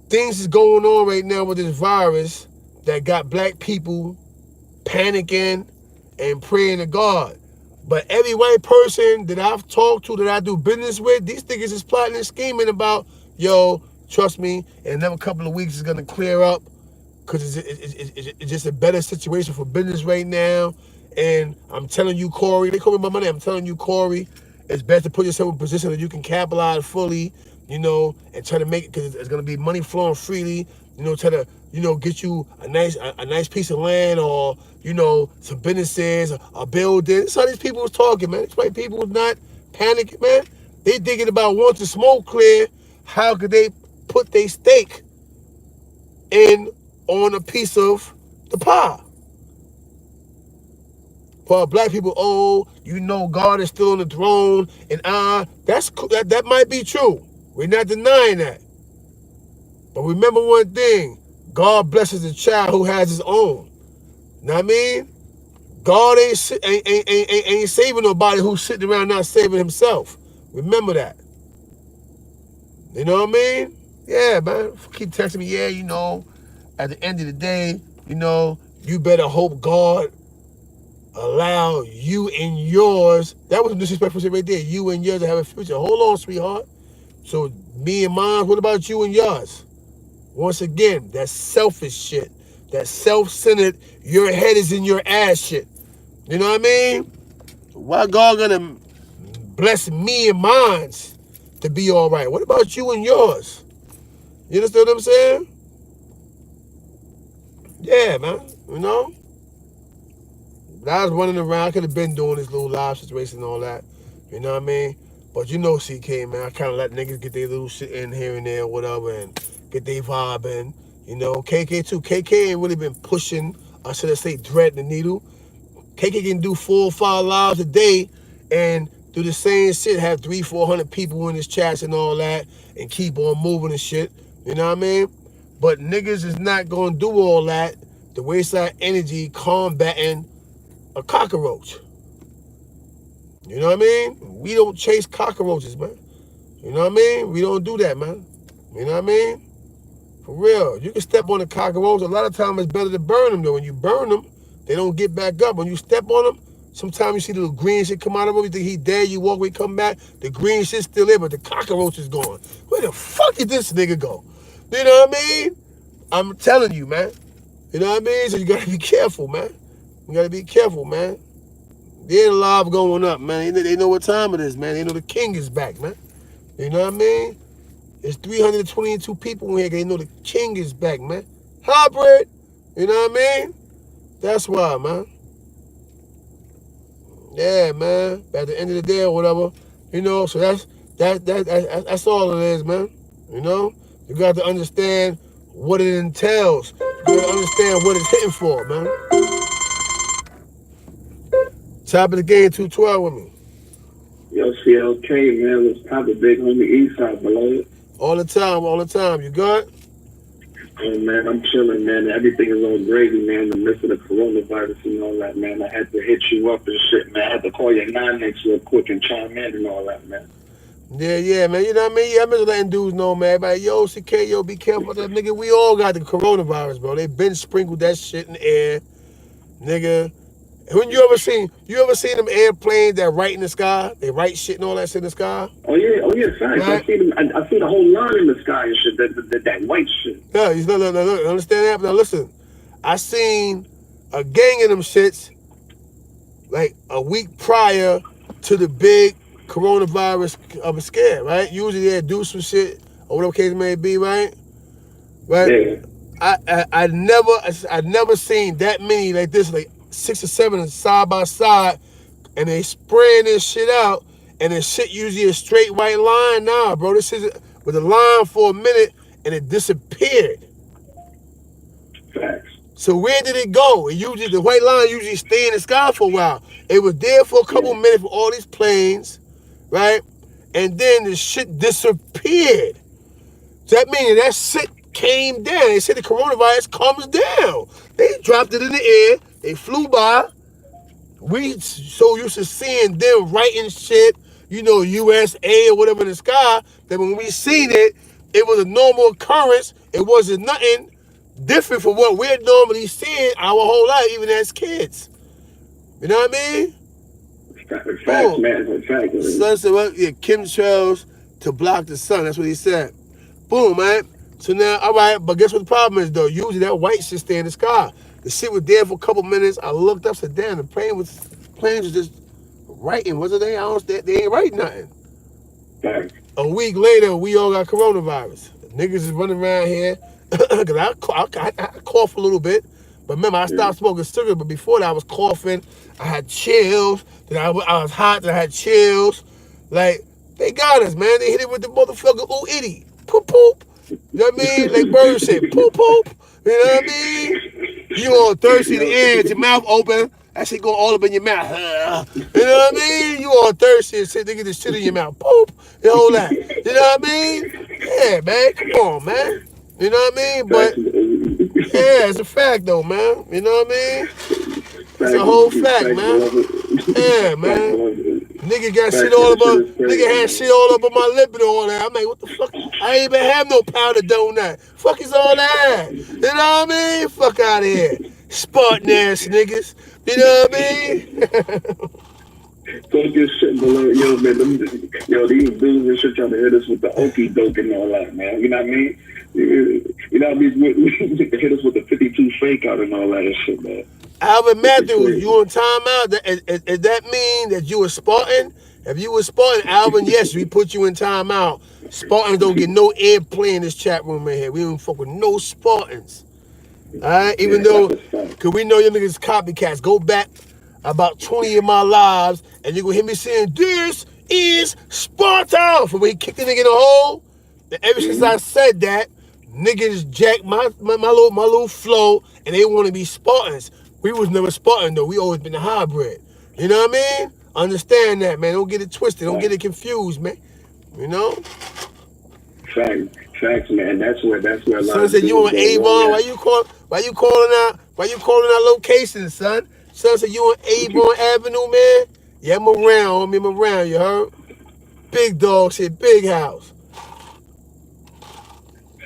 [SPEAKER 1] Things is going on right now with this virus that got black people panicking and praying to God. But every white person that I've talked to, that I do business with, these niggas is plotting and scheming about, yo, trust me, in another couple of weeks it's gonna clear up because it's just a better situation for business right now. And I'm telling you, Corey, they call me by my name. I'm telling you, Corey, it's best to put yourself in a position that you can capitalize fully, and try to make it because it's gonna be money flowing freely. Try to get you a nice piece of land or some businesses, a building. That's how these people was talking, man. These white people was not panicking, man. They thinking about once the smoke clear, how could they put their stake in on a piece of the pie. For black people, God is still on the throne, and that might be true. We're not denying that. But remember one thing: God blesses the child who has his own. Know what I mean? God ain't saving nobody who's sitting around not saving himself. Remember that. You know what I mean? Yeah, man. Keep texting me. Yeah, at the end of the day, you better hope God allow you and yours. That was a disrespectful shit right there. You and yours to have a future. Hold on, sweetheart. So me and mine, what about you and yours? Once again, that's selfish shit. That self-centered, your head is in your ass shit. You know what I mean? Why God gonna bless me and mine to be all right? What about you and yours? You understand what I'm saying? Yeah, man. I was running around. I could have been doing this little live situation and all that. You know what I mean? But CK, man, I kind of let niggas get their little shit in here and there or whatever and get their vibe in. KK too. KK ain't really been pushing, or should I say, threading the needle. KK can do 4 or 5 lives a day and do the same shit, have 300-400 people in his chats and all that, and keep on moving and shit. You know what I mean? But niggas is not gonna do all that to waste our energy combating a cockroach. You know what I mean? We don't chase cockroaches, man. You know what I mean? We don't do that, man. You know what I mean? For real. You can step on a cockroach. A lot of times it's better to burn them, though. When you burn them, they don't get back up. When you step on them, sometimes you see the little green shit come out of them. You think he dead, you walk away, come back. The green shit's still there, but the cockroach is gone. Where the fuck did this nigga go? You know what I mean? I'm telling you, man. You know what I mean? So you gotta be careful, man. You gotta be careful, man. They're live going up, man. They know what time it is, man. They know the king is back, man. You know what I mean? There's 322 people in here. They know the king is back, man. Hybrid. You know what I mean? That's why, man. Yeah, man. At the end of the day or whatever, So that's all it is, man. You got to understand what it entails. You got to understand what it's hitting for, man. Top of the game, 212 with me.
[SPEAKER 4] Yo, CLK, man, let's top of big homie Eastside, below.
[SPEAKER 1] All the time. You good?
[SPEAKER 4] Oh, man, I'm chilling, man. Everything is all gravy, man. In the midst of the coronavirus and all that, man. I had to hit you up and shit, man. I had to call your 9X real quick and chime in and all that, man.
[SPEAKER 1] Yeah, man. You know what I mean? Yeah, I'm just letting dudes know, man. Everybody, yo, CK, yo, be careful. That nigga, we all got the coronavirus, bro. They been sprinkled that shit in the air, nigga. When you ever seen them airplanes that write in the sky? They write shit and all that shit in the sky.
[SPEAKER 4] Oh yeah, thanks. Right? I see the whole line in the sky and shit. That white shit.
[SPEAKER 1] Yeah, you understand that? Now listen, I seen a gang of them shits like a week prior to the big coronavirus of a scare, right? Usually they do some shit or whatever case it may be, right? Right. Yeah. I never seen that many like this, like 6 or 7 side by side, and they spraying this shit out, and the shit usually a straight white line. Nah, bro, this is with a line for a minute, and it disappeared.
[SPEAKER 4] Facts.
[SPEAKER 1] So where did it go? The white line usually stay in the sky for a while. It was there for a couple minutes for all these planes, right? And then the shit disappeared. So that means that shit came down. They said the coronavirus comes down. They dropped it in the air. They flew by, We so used to seeing them writing shit, you know, USA or whatever in the sky, that when we seen it, it was a normal occurrence. It wasn't nothing different from what we're normally seeing our whole life, even as kids. You know what I mean?
[SPEAKER 4] Facts, man. Facts.
[SPEAKER 1] Sun said, well, yeah, chemtrails to block the sun. That's what he said. Boom, man. So now, all right, but guess what the problem is, though? Usually that white shit stay in the sky. The shit was there for a couple minutes. I looked up, said, damn, the planes was just writing. Wasn't they? They ain't writing nothing.
[SPEAKER 4] Facts.
[SPEAKER 1] A week later, we all got coronavirus. Niggas is running around here. Because I cough a little bit. But remember, I stopped smoking cigarettes, but before that, I was coughing. I had chills. Then I was hot. Then I had chills. Like, they got us, man. They hit it with the motherfucker, ooh, itty. Poop, poop. You know what I mean? Like Bird said, poop, poop. You know what I mean? You all thirsty in the air, your mouth open. That shit go all up in your mouth. You know what I mean? You all thirsty and shit, they get this shit in your mouth. Poop. You know all that. You know what I mean? Yeah, man. Come on, man. You know what I mean? But, yeah, it's a fact, though, man. You know what I mean? It's a whole fact, man. Yeah, man. Nigga got shit all over. Nigga had shit all over my lip and all that. I'm like, what the fuck? I ain't even have no powder doing that. Fuck is all that? You know what I mean? Fuck out of here. Spartan ass niggas. You know what I mean?
[SPEAKER 4] Talk this shit below, yo, man. These dudes and shit trying to hit us with the okie doke and all that, man. You know what I mean? You know what I mean? Hit us with the 52 fake out and all that shit, man.
[SPEAKER 1] Alvin Matthews, you on timeout? Does that mean that you were Spartan? If you were Spartan, Alvin, yes, we put you in timeout. Spartans don't get no airplay in this chat room right here. We don't fuck with no Spartans. All right? Even though, because we know you niggas copycats. Go back about 20 of my lives, and you're going to hear me saying, this is Sparta. From when he kicked the nigga in the hole. And ever since I said that, niggas jack my little flow, and they want to be Spartans. We was never Spartan, though. We always been a hybrid. You know what I mean? Understand that, man. Don't get it twisted. Don't get it confused, man. You know?
[SPEAKER 4] Facts, man. That's where a lot
[SPEAKER 1] son said, you on Avon? Why you calling our location, son? Son said, you on Avon Avenue, man? Yeah, I'm around, homie. I'm around, you heard? Big dog said, big house.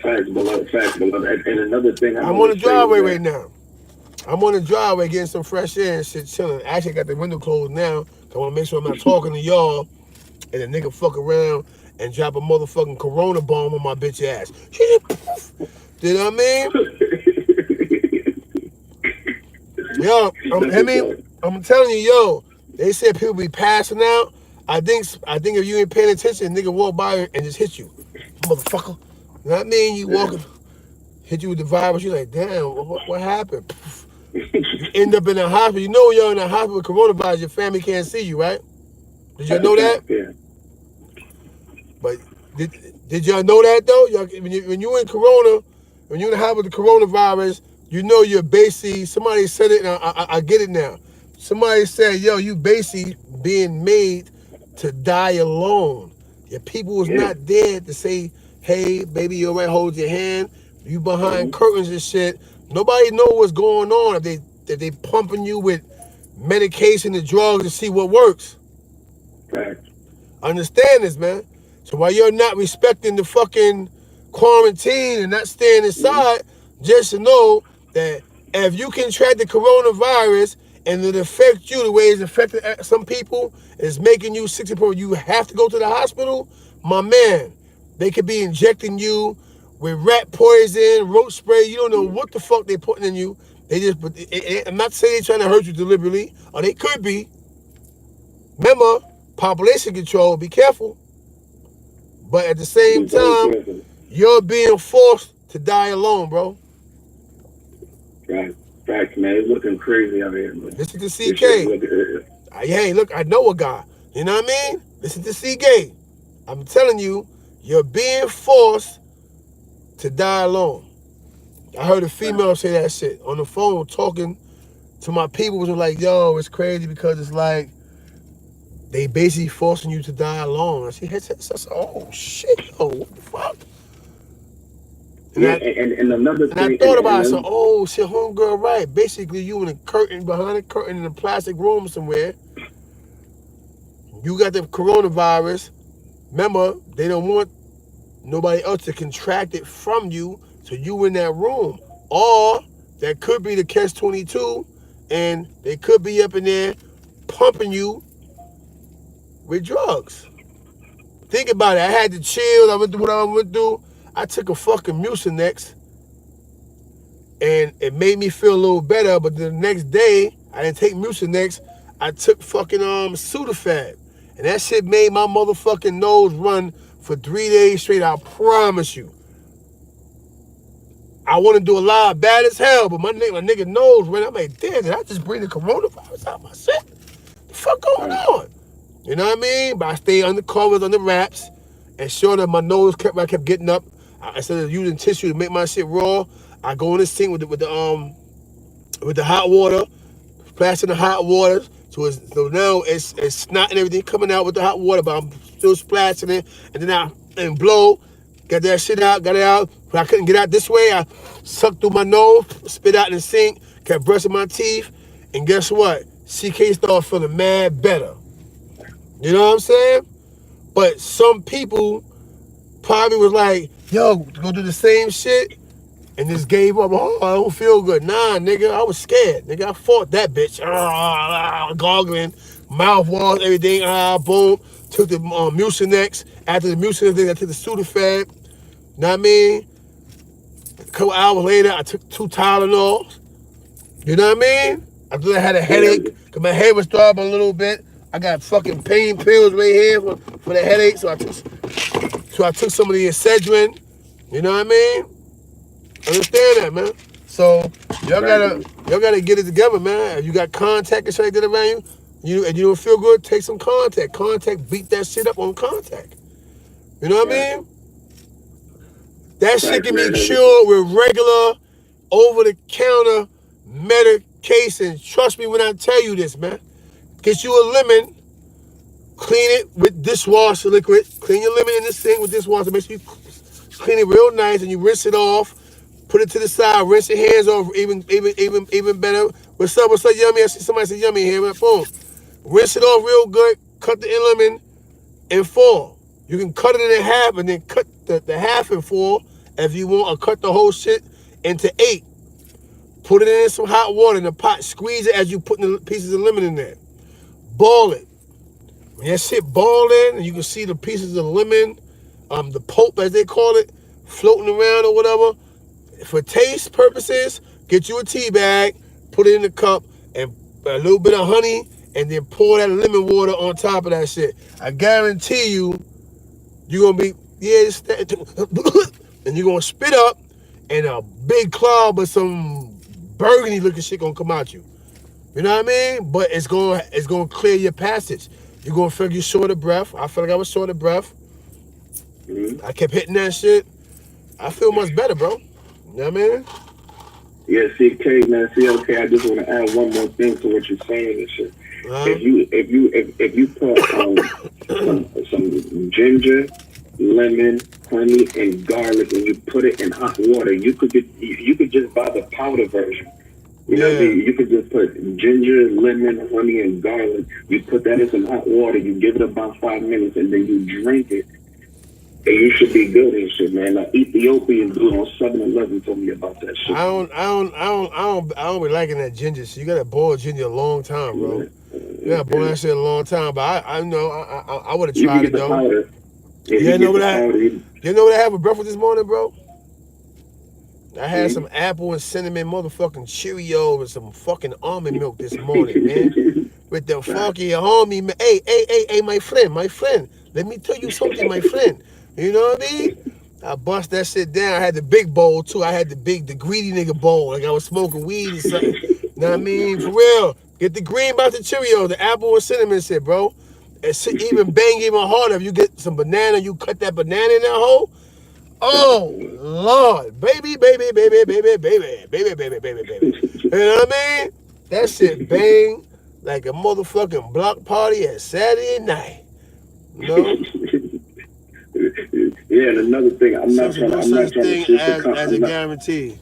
[SPEAKER 4] Facts, beloved. And another thing,
[SPEAKER 1] I'm on the driveway right now. I'm on the driveway getting some fresh air and shit, chilling. Actually, I got the window closed now. I want to make sure I'm not talking to y'all and the nigga fuck around and drop a motherfucking corona bomb on my bitch ass. You know what I mean? Yo, I'm telling you, yo, they said people be passing out. I think if you ain't paying attention, nigga walk by and just hit you. Motherfucker. You know what I mean? You walking, hit you with the virus, you're like, damn, what happened? You end up in the hospital. You know when you're in the hospital with coronavirus, your family can't see you, right? Did you know that?
[SPEAKER 4] Yeah.
[SPEAKER 1] But did y'all know that, though? When you in corona, when you in the hospital with the coronavirus, you know you're basically, somebody said it, and I get it now. Somebody said, yo, you basically being made to die alone. Your people was not there to say, hey, baby, you all right, hold your hand. You behind curtains and shit. Nobody know what's going on if they pumping you with medication and drugs to see what works.
[SPEAKER 4] Right.
[SPEAKER 1] Understand this, man. So while you're not respecting the fucking quarantine and not staying inside, just to know that if you contract the coronavirus and it affects you the way it's affected some people, it's making you 60%, you have to go to the hospital, my man. They could be injecting you with rat poison, roach spray. You don't know what the fuck they putting in you. They just, I'm not saying they're trying to hurt you deliberately, or they could be. Remember, population control, be careful. But at the same time, you're being forced to die alone, bro.
[SPEAKER 4] Right. Facts, man. It's looking crazy out here, man.
[SPEAKER 1] Listen to CK. Hey, look, I know a guy. You know what I mean? Listen to CK. I'm telling you, you're being forced to die alone. I heard a female say that shit on the phone talking to my people, was like, yo, it's crazy because it's like they basically forcing you to die alone. I said, oh shit, yo, what the fuck? And I
[SPEAKER 4] and another
[SPEAKER 1] and I
[SPEAKER 4] thing,
[SPEAKER 1] thought about it. So, oh shit, homegirl, right? Basically, you in a curtain behind a curtain in a plastic room somewhere. You got the coronavirus. Remember, they don't want nobody else to contract it from you, so you in that room. Or that could be the catch-22, and they could be up in there pumping you with drugs. Think about it. I had to chill. I went through what I went through. I took a fucking Mucinex, and it made me feel a little better. But the next day, I didn't take Mucinex. I took fucking Sudafed, and that shit made my motherfucking nose run for 3 days straight. I promise you. I want to do a lot bad as hell, but my nigga nose ran. I'm like, damn, did I just bring the coronavirus out my shit? The fuck going on? You know what I mean? But I stayed under covers, under wraps, and sure that my nose I kept getting up. Instead of using tissue to make my shit raw, I go in the sink with the hot water, splashing the hot water. So now it's snot and everything coming out with the hot water, but I'm still splashing it, and then I blow, got that shit out, got it out. But I couldn't get out this way. I sucked through my nose, spit out in the sink, kept brushing my teeth, and guess what? CK started feeling mad better. You know what I'm saying? But some people probably was like, yo, go do the same shit, and just gave up. Oh, I don't feel good. Nah, nigga, I was scared. Nigga, I fought that bitch. Gargling, mouthwash, everything. Boom. Took the Mucinex. After the Mucinex, I took the Sudafed. Know what I mean? A couple hours later, I took 2 Tylenols. You know what I mean? I had a headache because my head was throbbing a little bit. I got fucking pain pills right here for the headache, so I took some of the Excedrin. You know what I mean? Understand that, man. So y'all gotta get it together, man. If you got contact and shit like that around you, and you don't feel good, take some contact. Contact, beat that shit up on contact. You know what I mean? That shit can be cured with regular, over-the-counter medication. Trust me when I tell you this, man. Get you a lemon, clean it with dishwasher liquid. Clean your lemon in this thing with dishwasher. Make sure you clean it real nice and you rinse it off. Put it to the side. Rinse your hands off even better. What's up, yummy? I see somebody say yummy here. Boom. Rinse it off real good. Cut the lemon in 4. You can cut it in half and then cut the half in 4 if you want, or cut the whole shit into 8. Put it in some hot water in the pot. Squeeze it as you put the pieces of lemon in there. Boil it. When that shit boiling, and you can see the pieces of lemon, the pulp as they call it, floating around or whatever. For taste purposes, get you a tea bag, put it in the cup, and a little bit of honey, and then pour that lemon water on top of that shit. I guarantee you, you're gonna be, and you're gonna spit up, and a big cloud of some burgundy looking shit gonna come out you. You know what I mean? But it's gonna clear your passage. You're gonna feel you're short of breath. I felt like I was short of breath. I kept hitting that shit. I feel much better, bro. You know what I mean?
[SPEAKER 4] Yeah, CK, man. Okay, I just want to add one more thing to what you're saying and shit. If you put some ginger, lemon, honey, and garlic, and you put it in hot water, you could just buy the powder version. You know what I mean? You could just put ginger, lemon, honey, and garlic. You put that in some hot water. You give it about 5 minutes, and then you drink it. And you should be good and shit, man. Ethiopian dude on 7-Eleven told me about that shit.
[SPEAKER 1] I don't be liking that ginger shit. You gotta boil ginger a long time, bro. You gotta boil that shit a long time. But I know I would have tried it though. You know what I had for breakfast this morning, bro? I had some apple and cinnamon motherfucking Cheerios and some fucking almond milk this morning, man. With the funky homie, man. Hey, my friend. Let me tell you something, my friend. You know what I mean? I bust that shit down. I had the big bowl too. I had the greedy nigga bowl, like I was smoking weed or something. You know what I mean? For real. Get the green box of Cheerios, the apple and cinnamon shit, bro. And shit even bang even harder. If you get some banana, you cut that banana in that hole. Oh Lord, baby. You know what I mean? That shit bang like a motherfucking block party at Saturday night. You know?
[SPEAKER 4] Yeah, and another thing, I'm not
[SPEAKER 1] There's
[SPEAKER 4] trying.
[SPEAKER 1] no
[SPEAKER 4] I'm not
[SPEAKER 1] such
[SPEAKER 4] trying to
[SPEAKER 1] thing
[SPEAKER 4] sugarcoat.
[SPEAKER 1] as
[SPEAKER 4] I'm
[SPEAKER 1] a
[SPEAKER 4] not.
[SPEAKER 1] guarantee.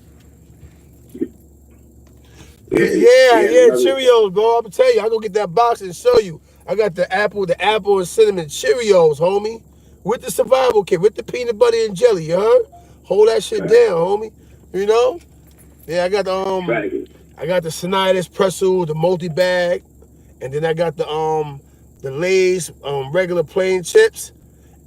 [SPEAKER 4] Yeah,
[SPEAKER 1] Yeah,
[SPEAKER 4] yeah,
[SPEAKER 1] yeah,
[SPEAKER 4] another.
[SPEAKER 1] Cheerios, bro. I'm gonna tell you, I go get that box and show you. I got the apple and cinnamon Cheerios, homie, with the survival kit, with the peanut butter and jelly. You heard? Hold that shit
[SPEAKER 4] Fact,
[SPEAKER 1] down, homie. You know? Yeah,
[SPEAKER 4] fact.
[SPEAKER 1] I got the Snyder's pretzel, the multi bag, and then I got the Lay's regular plain chips.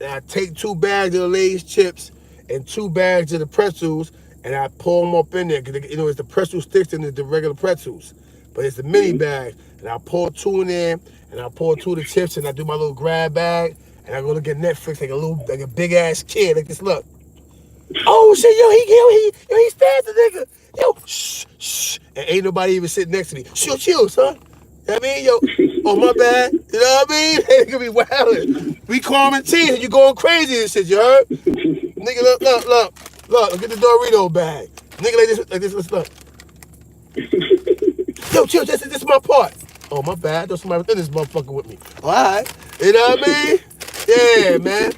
[SPEAKER 1] And I take 2 bags of the Lay's chips and 2 bags of the pretzels, and I pour them up in there. Cause you know, it's the pretzel sticks and the regular pretzels, but it's the mini
[SPEAKER 4] Mm-hmm.
[SPEAKER 1] bag. And I pour 2 in there, and I pour 2 of the chips, and I do my little grab bag, and I go look at Netflix like a big ass kid, like this. Look, oh shit, yo, he stabbed the nigga. Yo, shh, shh, and ain't nobody even sitting next to me. Chill, son. You know what I mean, yo, oh my bad. You know what I mean? They could be wildin'. We quarantine and you going crazy and shit. You heard? Nigga, look, get the Dorito bag. Nigga, like this, look. Yo, chill, this is my part. Oh, my bad. There's somebody within this motherfucker with me. All right. You know what I mean? Yeah, man.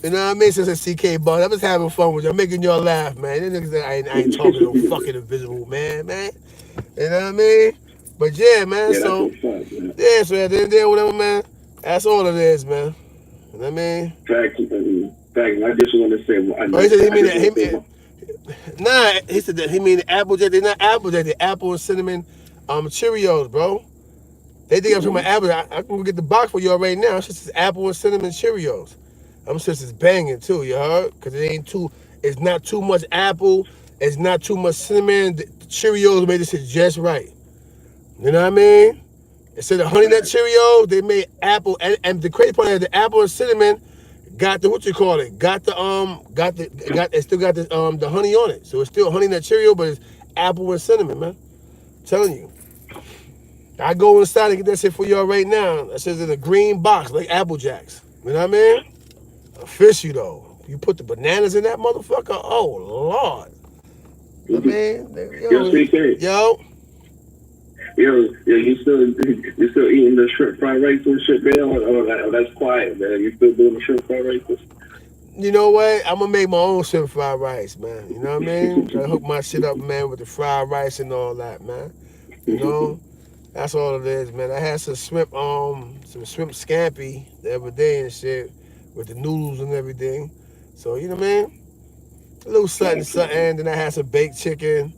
[SPEAKER 1] You know what I mean? Since it's CK Bun, I'm just having fun with you. I'm making y'all laugh, man. These niggas, I ain't talking to no fucking invisible man. You know what I mean? But yeah, man,
[SPEAKER 4] Yeah, that's a
[SPEAKER 1] so,
[SPEAKER 4] fact, man.
[SPEAKER 1] yeah, so at the end of the day, whatever, man, that's all it is, man. You know what I mean?
[SPEAKER 4] Fact, fact. I just want to say,
[SPEAKER 1] Oh, he said he
[SPEAKER 4] I
[SPEAKER 1] mean
[SPEAKER 4] just
[SPEAKER 1] that.
[SPEAKER 4] want to say,
[SPEAKER 1] Nah, he said that he mean the Applejack. They're not Applejack. They're apple and cinnamon Cheerios, bro. They think I'm talking about apple. I can go get the box for y'all right now. It's just apple and cinnamon Cheerios. I'm just it's banging too, you heard? Cause it's not too much apple. It's not too much cinnamon. The Cheerios made this shit just right. You know what I mean? Instead of honey nut
[SPEAKER 4] fact.
[SPEAKER 1] Cheerios, they made apple and the crazy part is the apple and cinnamon got the what you call it? It still got the honey on it. So it's still honey nut Cheerio, but it's apple and cinnamon, man. I'm telling you. I go inside and get that shit for y'all right now. That shit's in a green box like Apple Jacks. You know what I mean? Fishy though. You put the bananas in that motherfucker. Oh Lord. I mean,
[SPEAKER 4] Yo, CK.
[SPEAKER 1] yo.
[SPEAKER 4] Yo, you still eating the shrimp fried rice and shit, man? Or that's quiet, man. You still doing the shrimp fried rice?
[SPEAKER 1] You know what? I'm gonna make my own shrimp fried rice, man. You know what I mean? Try to hook my shit up, man, with the fried rice and all that, man. You know? That's all it is, man. I had some shrimp scampi the other day and shit with the noodles and everything. So you know what I mean? A little something. Then I had some baked chicken.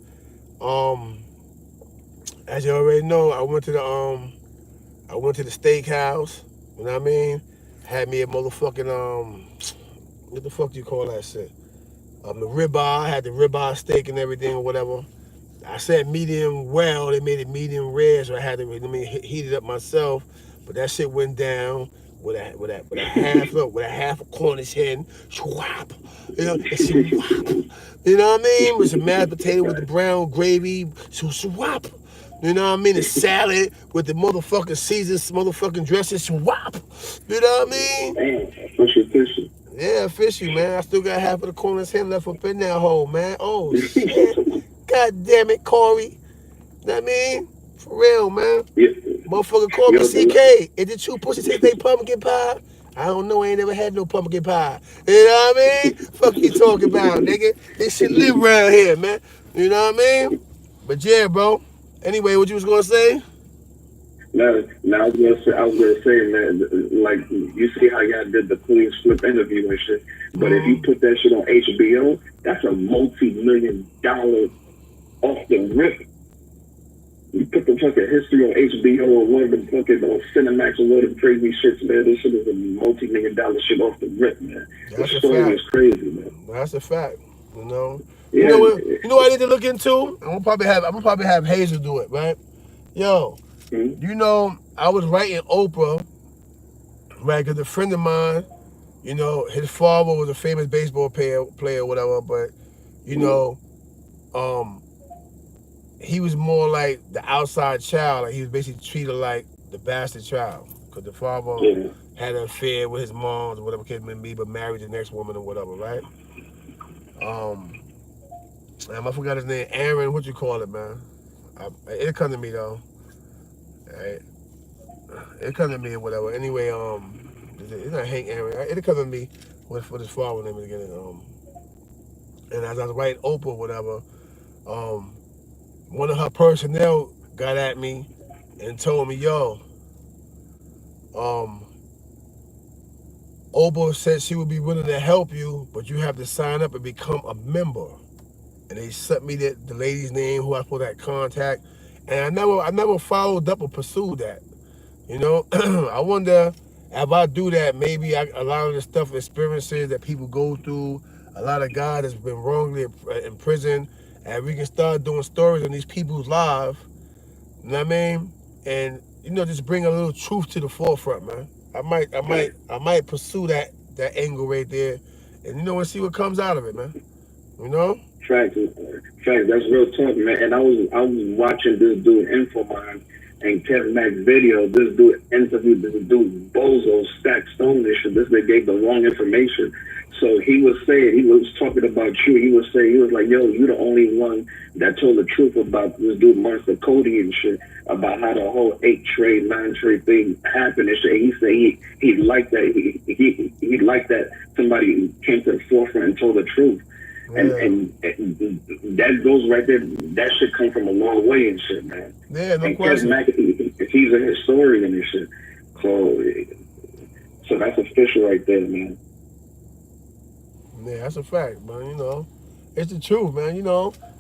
[SPEAKER 1] Um, as you already know, I went to the steakhouse. You know what I mean? Had me a motherfucking what the fuck do you call that shit? The ribeye. I had the ribeye steak and everything or whatever. I said medium well, they made it medium rare, so I had to heat it up myself. But that shit went down with a half a Cornish hen, swap, you know, and swap, you know what I mean? With some mashed potato with the brown gravy, so swap, you know what I mean? The salad with the motherfucking seasoned motherfucking dressing, swap, you know what I mean?
[SPEAKER 4] Man, fishy.
[SPEAKER 1] Yeah, fishy, man. I still got half of the Cornish hen left up in that hole, man. Oh shit. God damn it, Corey. You know what I mean? For real, man.
[SPEAKER 4] Yeah.
[SPEAKER 1] Motherfucker called me
[SPEAKER 4] Yo,
[SPEAKER 1] CK. Is it true pussy taste like pumpkin pie? I don't know. I ain't never had no pumpkin pie. You know what I mean? Fuck you talking about, nigga. This shit live around here, man. You know what I mean? But yeah, bro. Anyway, what you was gonna say?
[SPEAKER 4] Now I was gonna say, man, like you see how y'all did the Queen's Flip interview and shit, but if you put that shit on HBO, that's a multi-million-dollar off the rip. You put the fucking history on HBO or one of the fucking on Cinemax or one of the crazy shits, man. This shit is a multi-million-dollar shit off the rip, man.
[SPEAKER 1] That's
[SPEAKER 4] The
[SPEAKER 1] a
[SPEAKER 4] story
[SPEAKER 1] fact.
[SPEAKER 4] is crazy, man.
[SPEAKER 1] That's a fact. You know. You
[SPEAKER 4] Yeah,
[SPEAKER 1] know what? You know what I need to look into? I'm gonna probably have Hazel do it, right? Yo, you know, I was writing Oprah, right? Because a friend of mine, you know, his father was a famous baseball player, or whatever. But you know, um, he was more like the outside child. Like he was basically treated like the bastard child because the father
[SPEAKER 4] yeah.
[SPEAKER 1] had an affair with his mom or whatever kid may be, but married the next woman or whatever, right? Um, I forgot his name. Aaron, what you call it, man? It'll come to me though. Right? It'll come to me or whatever. Anyway, it's not Hank Aaron. It'll come to me. what his father name again? And as I was writing Oprah, whatever, um, one of her personnel got at me and told me, "Yo, um, Oprah said she would be willing to help you, but you have to sign up and become a member." And they sent me the lady's name who I supposed to have contact, and I never followed up or pursued that. You know, I wonder if I do that, maybe a lot of the stuff, experiences that people go through, a lot of guys that's been wrongly in prison, and we can start doing stories on these people's lives. You know what I mean? And just bring a little truth to the forefront, man.
[SPEAKER 4] Right.
[SPEAKER 1] I might pursue that angle right there, and and see what comes out of it, man. You know?
[SPEAKER 4] Facts, facts. That's real talk, man. And I was watching this dude Infomine and Kevin Mack's video. This dude interviewed this dude Bozo Stack Stone and shit. This they gave the wrong information. So he was talking about you. He was like, yo, you the only one that told the truth about this dude Martha Cody and shit, about how the whole 8 trade, 9 trade thing happened and shit. And he said he liked that he liked that somebody came to the forefront and told the truth. And,
[SPEAKER 1] Yeah.
[SPEAKER 4] and that goes right there. That should come from a long way and shit, man.
[SPEAKER 1] Yeah, no
[SPEAKER 4] And Kevin
[SPEAKER 1] question.
[SPEAKER 4] Mack, he's a historian and shit. So that's official right there, man.
[SPEAKER 1] Yeah, that's a fact, man. It's the truth, man.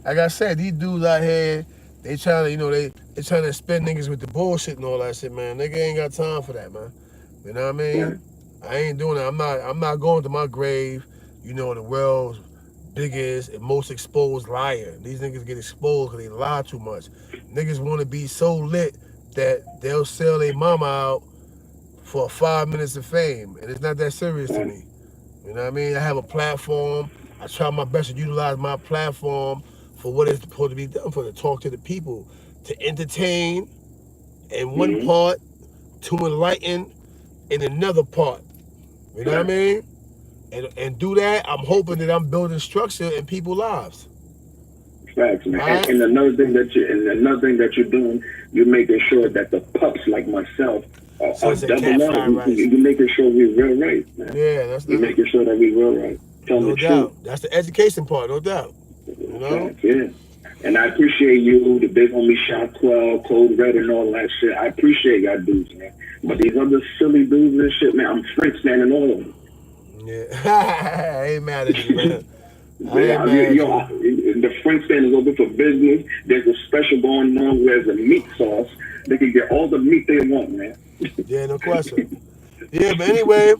[SPEAKER 1] Like I said, these dudes out here, they trying to, they trying to spend niggas with the bullshit and all that shit, man. Nigga ain't got time for that, man. You know what I
[SPEAKER 4] Right.
[SPEAKER 1] mean? I ain't doing that. I'm not going to my grave, the world's biggest and most exposed liar. These niggas get exposed because they lie too much. Niggas want to be so lit that they'll sell their mama out for 5 minutes of fame, and it's not that serious to
[SPEAKER 4] Right.
[SPEAKER 1] me. You know what I mean? I have a platform. I try my best to utilize my platform for what it's supposed to be done for, to talk to the people, to entertain in one
[SPEAKER 4] Mm-hmm.
[SPEAKER 1] part, to enlighten in another part. You know what I
[SPEAKER 4] Right.
[SPEAKER 1] mean? And do that, I'm hoping that I'm building structure in people's lives.
[SPEAKER 4] Facts, man.
[SPEAKER 1] All right?
[SPEAKER 4] And another thing that you're doing, you're making sure that the pups like myself are
[SPEAKER 1] Sunset Cat
[SPEAKER 4] double
[SPEAKER 1] Fried
[SPEAKER 4] up.
[SPEAKER 1] Rice.
[SPEAKER 4] You're making sure we're real right, man.
[SPEAKER 1] Yeah, that's
[SPEAKER 4] You're
[SPEAKER 1] not,
[SPEAKER 4] making sure that we're real right. Telling
[SPEAKER 1] no
[SPEAKER 4] the truth.
[SPEAKER 1] doubt. That's the education part, no doubt. You know?
[SPEAKER 4] Facts, yeah. And I appreciate you, the big homie Shot 12, Code Red, and all that shit. I appreciate y'all dudes, man. But these other silly dudes and shit, man, I'm Frank standing all of them.
[SPEAKER 1] Yeah. I ain't mad at you, man. I ain't
[SPEAKER 4] Yeah,
[SPEAKER 1] mad at
[SPEAKER 4] yo,
[SPEAKER 1] you.
[SPEAKER 4] the Frank stand is open for business. There's a special going on where there's a meat sauce. They can get all the meat they want, man.
[SPEAKER 1] Yeah, no question. Yeah, but anyway,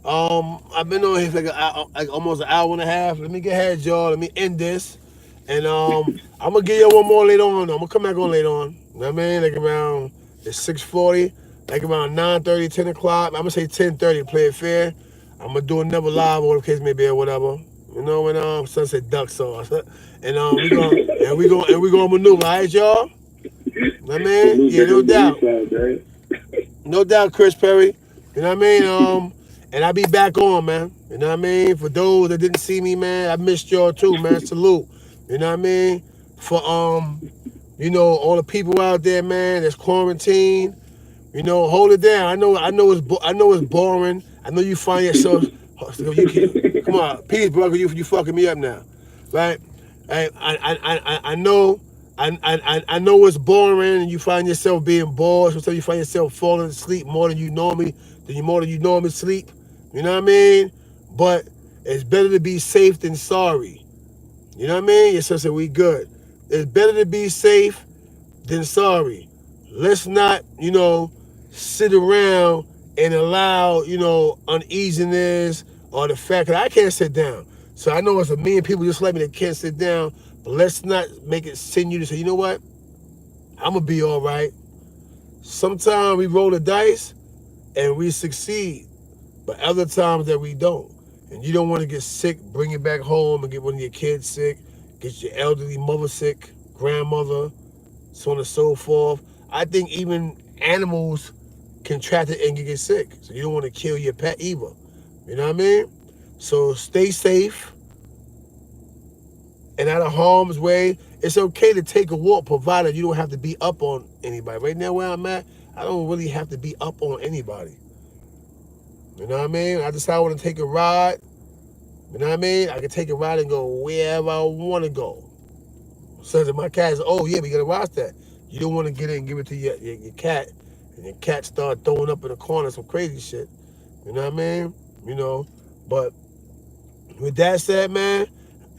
[SPEAKER 1] I've been on here for like almost an hour and a half. Let me get ahead, y'all. Let me end this, and I'm gonna give you one more later on. I'm gonna come back on later on. You know what I mean? Like around it's 6:40, like around 9:30, 10 o'clock. I'm gonna say 10:30 to play it fair. I'm gonna do another live, or the case may be, or whatever. When sunset duck sauce, and we gonna maneuver, all right, y'all. You know what I mean?
[SPEAKER 4] Salute
[SPEAKER 1] Yeah,
[SPEAKER 4] to
[SPEAKER 1] no
[SPEAKER 4] his
[SPEAKER 1] doubt.
[SPEAKER 4] beliefs out there.
[SPEAKER 1] No doubt, Chris Perry. You know what I mean? And I'll be back on, man. You know what I mean? For those that didn't see me, man, I missed y'all too, man. Salute. You know what I mean? For all the people out there, man, that's quarantined. Hold it down. I know it's boring. I know you find yourself. You can, come on, peace, brother. You fucking me up now, right? I know. I know it's boring, and you find yourself being bored. Sometimes you find yourself falling asleep more than you normally sleep. You know what I mean? But it's better to be safe than sorry. You know what I mean? Your sister, we good. It's better to be safe than sorry. Let's not, sit around and allow, uneasiness or the fact that I can't sit down. So I know it's a million people just like me that can't sit down, but let's not make it send you to say, you know what? I'm going to be all right. Sometimes we roll the dice and we succeed, but other times that we don't. And you don't want to get sick, bring it back home and get one of your kids sick, get your elderly mother sick, grandmother, so on and so forth. I think even animals contract it and get sick. So you don't want to kill your pet either. You know what I mean? So stay safe and out of harm's way. It's okay to take a walk, provided you don't have to be up on anybody. Right now where I'm at, I don't really have to be up on anybody. You know what I mean? I decide I want to take a ride. You know what I mean? I can take a ride and go wherever I want to go. So to my cat, oh yeah, we gotta watch that. You don't want to get in and give it to your cat, and your cat start throwing up in the corner some crazy shit. You know what I mean? You know, but with that said, man,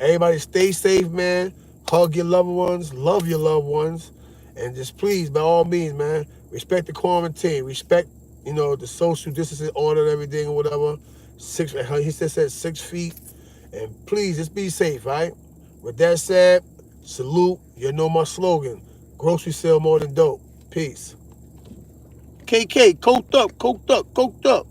[SPEAKER 1] everybody stay safe, man. Hug your loved ones, love your loved ones, and just please, by all means, man, respect the quarantine, respect, the social distancing order and everything or whatever. He said 6 feet, and please just be safe, right? With that said, salute. You know my slogan: grocery sell more than dope. Peace. KK, coked up, coked up, coked up.